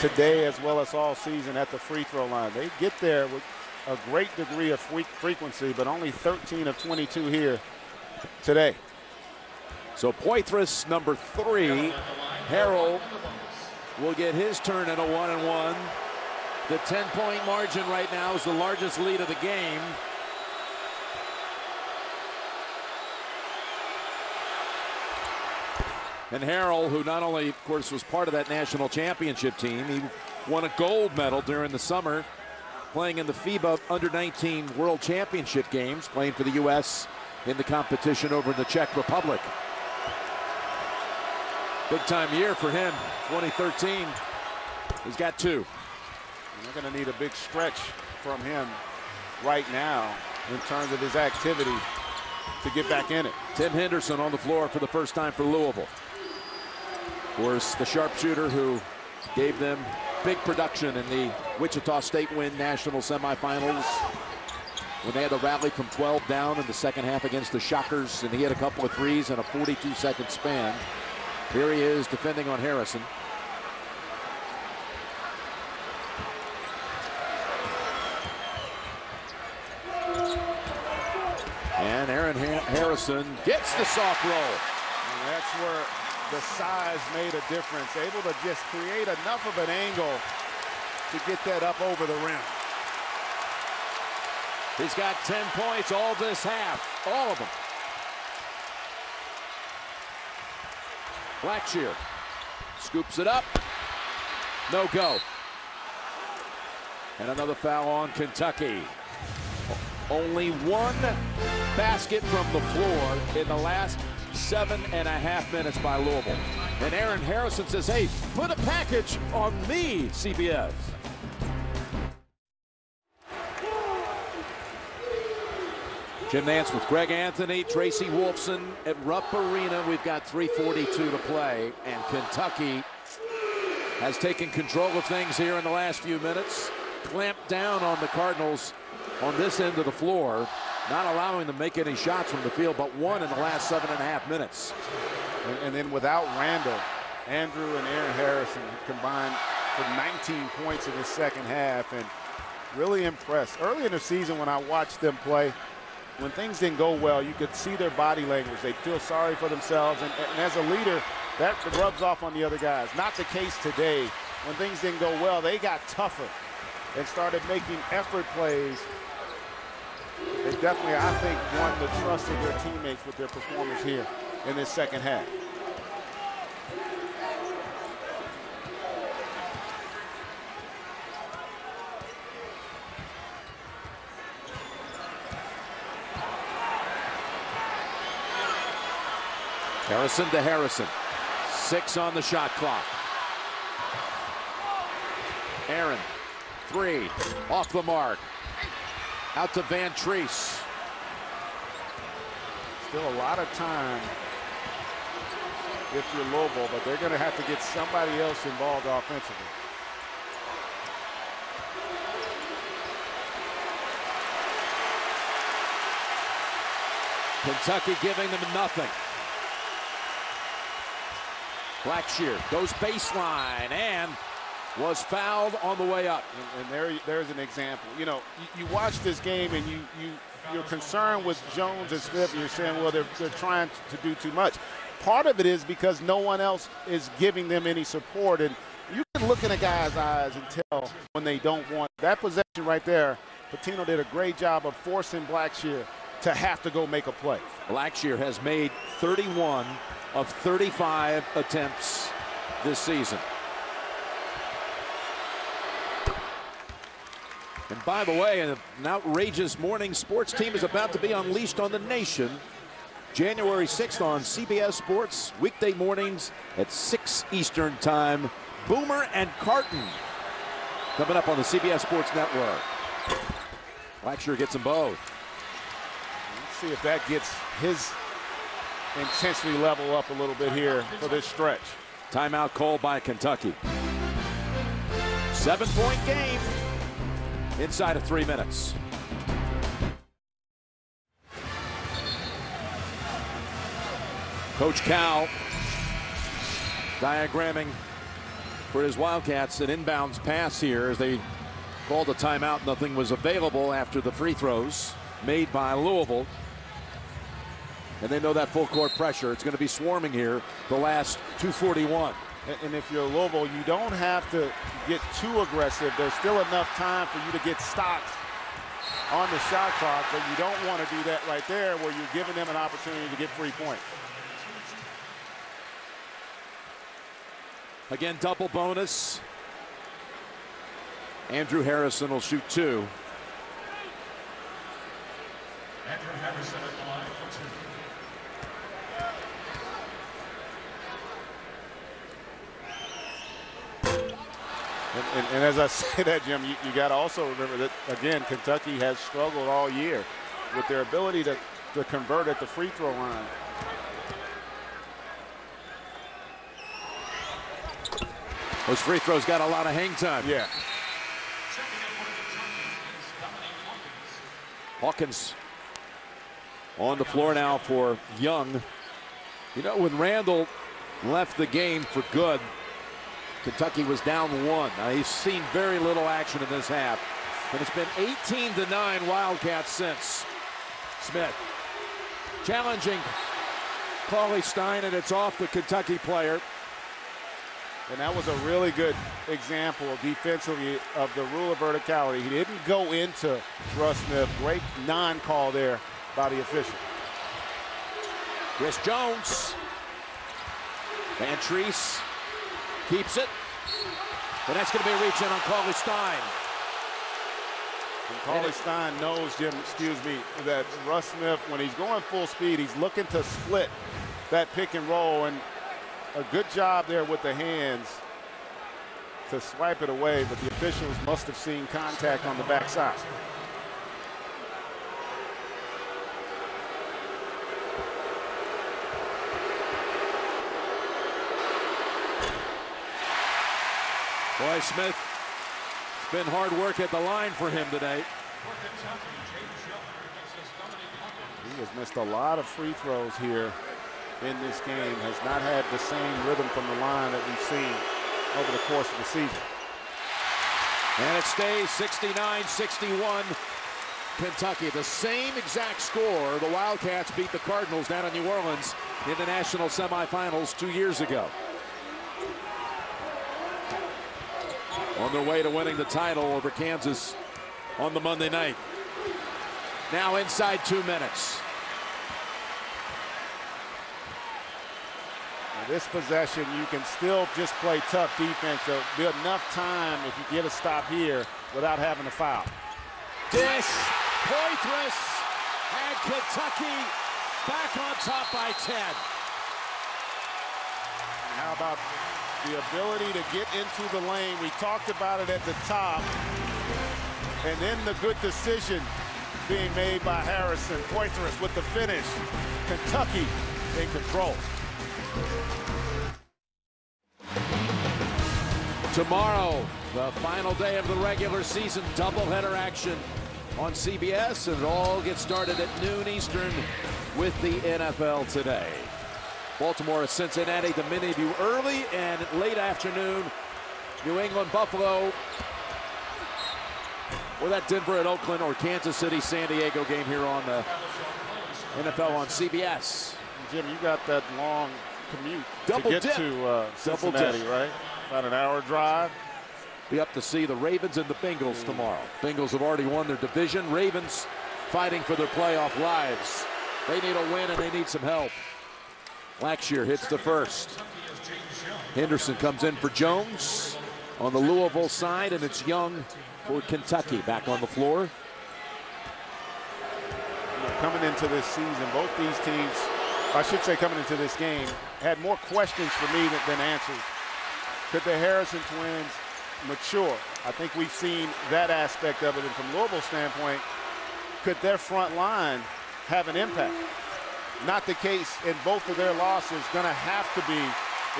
today as well as all season at the free throw line. They get there with a great degree of frequency, but only 13 of 22 here today. So Poitras, number 3. Harrell will get his turn at a 1-and-1. The 10-point margin right now is the largest lead of the game. And Harrell, who not only, of course, was part of that national championship team, he won a gold medal during the summer playing in the FIBA Under-19 World Championship games, playing for the U.S. in the competition over in the Czech Republic. Big time year for him, 2013. He's got 2. And they're going to need a big stretch from him right now in terms of his activity to get back in it. Tim Henderson on the floor for the first time for Louisville. Of course, the sharpshooter who gave them big production in the Wichita State win national semifinals when they had the rally from 12 down in the second half against the Shockers, and he had a couple of threes in a 42-second span. Here he is defending on Harrison. And Aaron Harrison gets the soft roll. And that's where the size made a difference. Able to just create enough of an angle to get that up over the rim. He's got 10 points all this half, all of them. Blackshear scoops it up. No go. And another foul on Kentucky. Only one basket from the floor in the last 7.5 minutes by Louisville. And Aaron Harrison says, hey, put a package on me, CBS. Jim Nance with Greg Anthony, Tracy Wolfson at Rupp Arena. We've got 3:42 to play, and Kentucky has taken control of things here in the last few minutes. Clamped down on the Cardinals on this end of the floor, not allowing them to make any shots from the field, but one in the last 7.5 minutes. And then without Randall, Andrew and Aaron Harrison combined for 19 points in the second half, and really impressed. Early in the season when I watched them play, when things didn't go well, you could see their body language. They'd feel sorry for themselves, and as a leader, that rubs off on the other guys. Not the case today. When things didn't go well, they got tougher and started making effort plays. They definitely, I think, won the trust of their teammates with their performance here in this second half. Harrison to Harrison. 6 on the shot clock. Aaron, 3, off the mark. Out to Van Treese. Still a lot of time if you're Louisville, but they're going to have to get somebody else involved offensively. Kentucky giving them nothing. Blackshear goes baseline and was fouled on the way up. And there's an example. You know, you watch this game and you're concerned with Jones and Smith, and you're saying, well, they're trying to do too much. Part of it is because no one else is giving them any support, and you can look in a guy's eyes and tell when they don't want that possession right there. Pitino did a great job of forcing Blackshear to have to go make a play. Blackshear has made 31 of 35 attempts this season. And by the way, an outrageous morning sports team is about to be unleashed on the nation. January 6th on CBS Sports, weekday mornings at 6 Eastern Time. Boomer and Carton coming up on the CBS Sports Network. Blackshear gets them both. Let's see if that gets his intensity level up a little bit here for this stretch. Timeout called by Kentucky. 7-point game inside of 3 minutes. Coach Cal diagramming for his Wildcats an inbounds pass here as they called a timeout. Nothing was available after the free throws made by Louisville. And they know that full court pressure. It's going to be swarming here the last 2:41. And if you're Louisville, you don't have to get too aggressive. There's still enough time for you to get stopped on the shot clock, but you don't want to do that right there where you're giving them an opportunity to get free points. Again, double bonus. Andrew Harrison will shoot 2. Andrew Harrison at the line for 2. And as I say that, Jim, you got to also remember that, again, Kentucky has struggled all year with their ability to convert at the free throw line. Those free throws got a lot of hang time. Yeah. Hawkins on the floor now for Young. You know, when Randall left the game for good, Kentucky was down 1. Now, he's seen very little action in this half. And it's been 18-9 Wildcats since. Smith challenging Cauley Stein, and it's off the Kentucky player. And that was a really good example defensively of the rule of verticality. He didn't go into Russ Smith. Great non-call there by the official. Chris Jones. Van Treese keeps it. And that's going to be a reach in on Cauley Stein. And Cauley Stein knows, Jim, that Russ Smith, when he's going full speed, he's looking to split that pick and roll, and a good job there with the hands to swipe it away, but the officials must have seen contact on the backside. Boy, Smith, it's been hard work at the line for him today. He has missed a lot of free throws here in this game, has not had the same rhythm from the line that we've seen over the course of the season. And it stays 69-61, Kentucky. The same exact score. The Wildcats beat the Cardinals down in New Orleans in the national semifinals 2 years ago. On their way to winning the title over Kansas on the Monday night. Now inside 2 minutes. This possession, you can still just play tough defense. There'll be enough time if you get a stop here without having to foul. Dish, Poitras, and Kentucky back on top by 10. How about the ability to get into the lane? We talked about it at the top. And then the good decision being made by Harrison. Poitras with the finish. Kentucky in control. Tomorrow, the final day of the regular season, doubleheader action on CBS, and it all gets started at noon Eastern with the NFL today. Baltimore, Cincinnati, the many of you early and late afternoon. New England, Buffalo, or that Denver at Oakland or Kansas City, San Diego game here on the NFL on CBS. Jim, you got that long commute Double to get dip. To Cincinnati, right? About an hour drive. Be up to see the Ravens and the Bengals tomorrow. Bengals have already won their division. Ravens fighting for their playoff lives. They need a win and they need some help. Blackshear hits the first. Henderson comes in for Jones on the Louisville side, and it's Young for Kentucky back on the floor. Coming into this season, both these teams, I should say coming into this game, had more questions for me than answers. Could the Harrison twins mature? I think we've seen that aspect of it. And from Louisville's standpoint, could their front line have an impact? Not the case in both of their losses. Going to have to be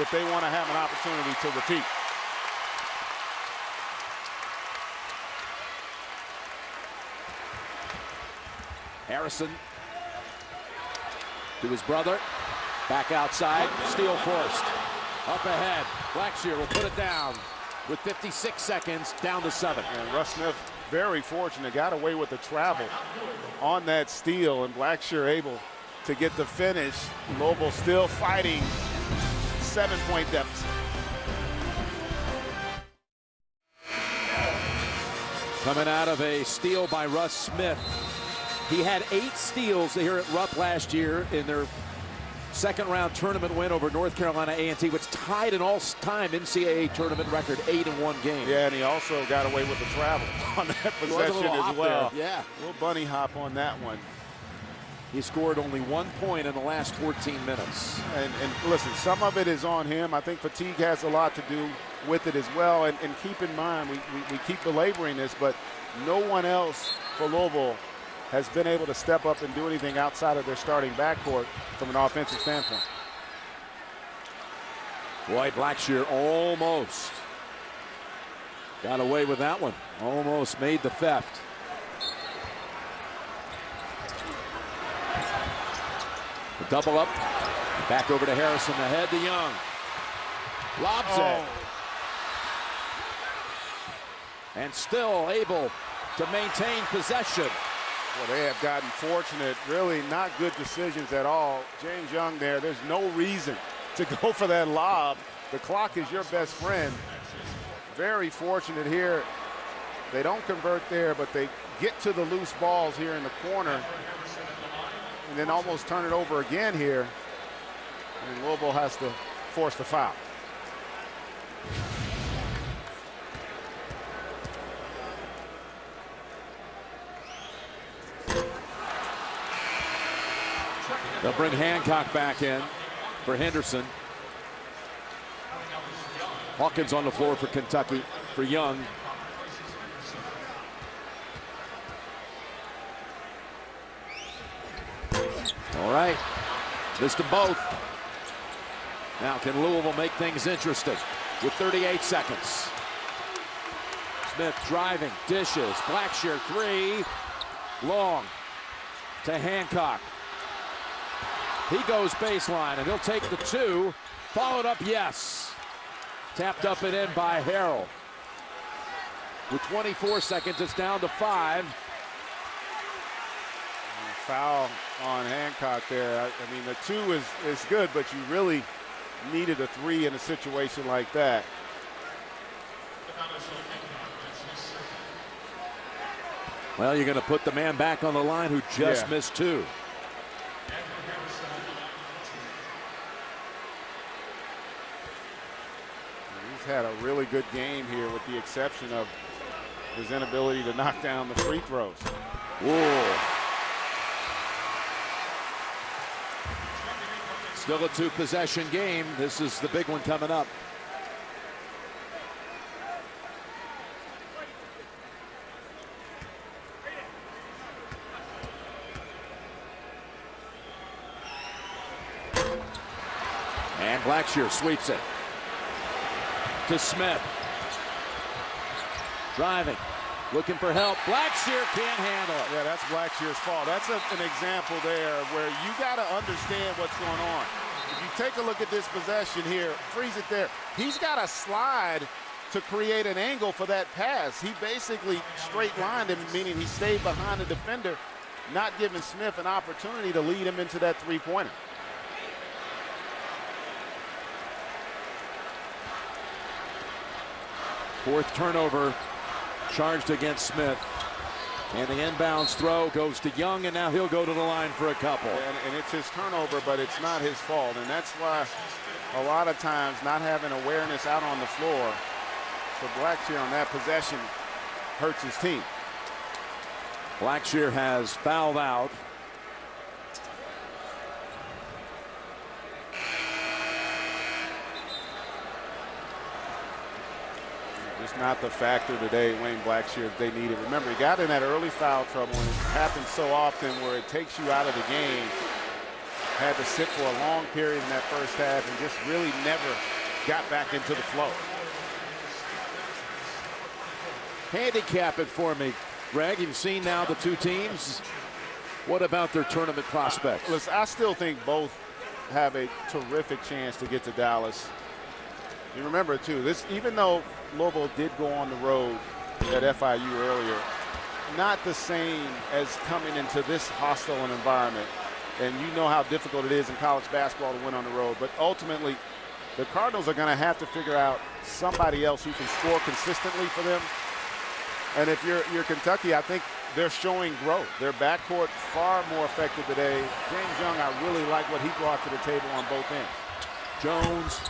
if they want to have an opportunity to repeat. Harrison to his brother. Back outside. Steal forced. Up ahead. Blackshear will put it down with 56 seconds, down to 7. And Russ Smith, very fortunate, got away with the travel on that steal, and Blackshear able to get the finish. Louisville still fighting 7-point deficit. Coming out of a steal by Russ Smith. He had 8 steals here at Rupp last year in their second-round tournament win over North Carolina A&T, which tied an all-time NCAA tournament record, 8 in one game. Yeah, and he also got away with the travel on that possession as well. There. Yeah. A little bunny hop on that one. He scored only 1 point in the last 14 minutes. And listen, some of it is on him. I think fatigue has a lot to do with it as well. And keep in mind, we keep belaboring this, but no one else for Louisville has been able to step up and do anything outside of their starting backcourt from an offensive standpoint. Boy, Blackshear almost got away with that one. Almost made the theft. The double up. Back over to Harrison. Ahead to Young. Lobs it. And still able to maintain possession. Well, they have gotten fortunate. Really not good decisions at all. James Young there. There's no reason to go for that lob. The clock is your best friend. Very fortunate here. They don't convert there, but they get to the loose balls here in the corner and then almost turn it over again here. And Louisville has to force the foul. They'll bring Hancock back in for Henderson. Hawkins on the floor for Kentucky for Young. All right, missed them both. Now can Louisville make things interesting with 38 seconds. Smith driving, dishes, Blackshear three, long to Hancock. He goes baseline and he'll take the two, followed up, yes. Tapped up and in by Harrell. With 24 seconds, it's down to 5. Foul on Hancock there. I mean, the 2 is good, but you really needed a 3 in a situation like that. Well, you're going to put the man back on the line who just missed 2. He's had a really good game here with the exception of his inability to knock down the free throws. Whoa. Still a 2-possession game. This is the big one coming up. And Blackshear sweeps it to Smith. Driving, looking for help. Blackshear can't handle it. Yeah, that's Blackshear's fault. That's an example there where you got to understand what's going on. If you take a look at this possession here, freeze it there. He's got to slide to create an angle for that pass. He basically straight lined him, meaning he stayed behind the defender, not giving Smith an opportunity to lead him into that three-pointer. Fourth turnover charged against Smith. And the inbounds throw goes to Young, and now he'll go to the line for a couple. And it's his turnover, but it's not his fault. And that's why a lot of times not having awareness out on the floor for Blackshear on that possession hurts his team. Blackshear has fouled out. Just not the factor today, Wayne Blackshear, they needed. Remember, he got in that early foul trouble, and it happens so often where it takes you out of the game. Had to sit for a long period in that first half and just really never got back into the flow. Handicap it for me, Greg. You've seen now the two teams. What about their tournament prospects? Listen, I still think both have a terrific chance to get to Dallas. You remember, too, this, even though Louisville did go on the road at FIU earlier, not the same as coming into this hostile environment. And you know how difficult it is in college basketball to win on the road. But ultimately, the Cardinals are going to have to figure out somebody else who can score consistently for them. And if you're Kentucky, I think they're showing growth. Their backcourt far more effective today. James Young, I really like what he brought to the table on both ends. Jones,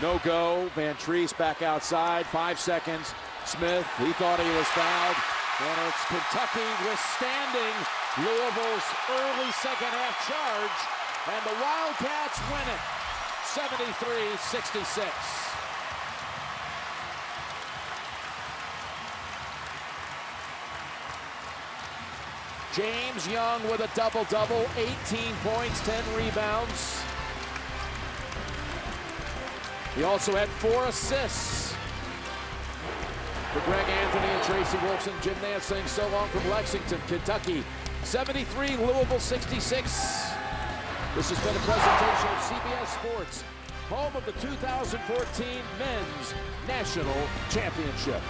no go. Van Treese back outside. 5 seconds. Smith, he thought he was fouled. And it's Kentucky withstanding Louisville's early second half charge. And the Wildcats win it. 73-66. James Young with a double-double, 18 points, 10 rebounds. He also had 4 assists. For Greg Anthony and Tracy Wolfson, Jim Nance saying so long from Lexington, Kentucky. 73, Louisville 66. This has been a presentation of CBS Sports, home of the 2014 Men's National Championship.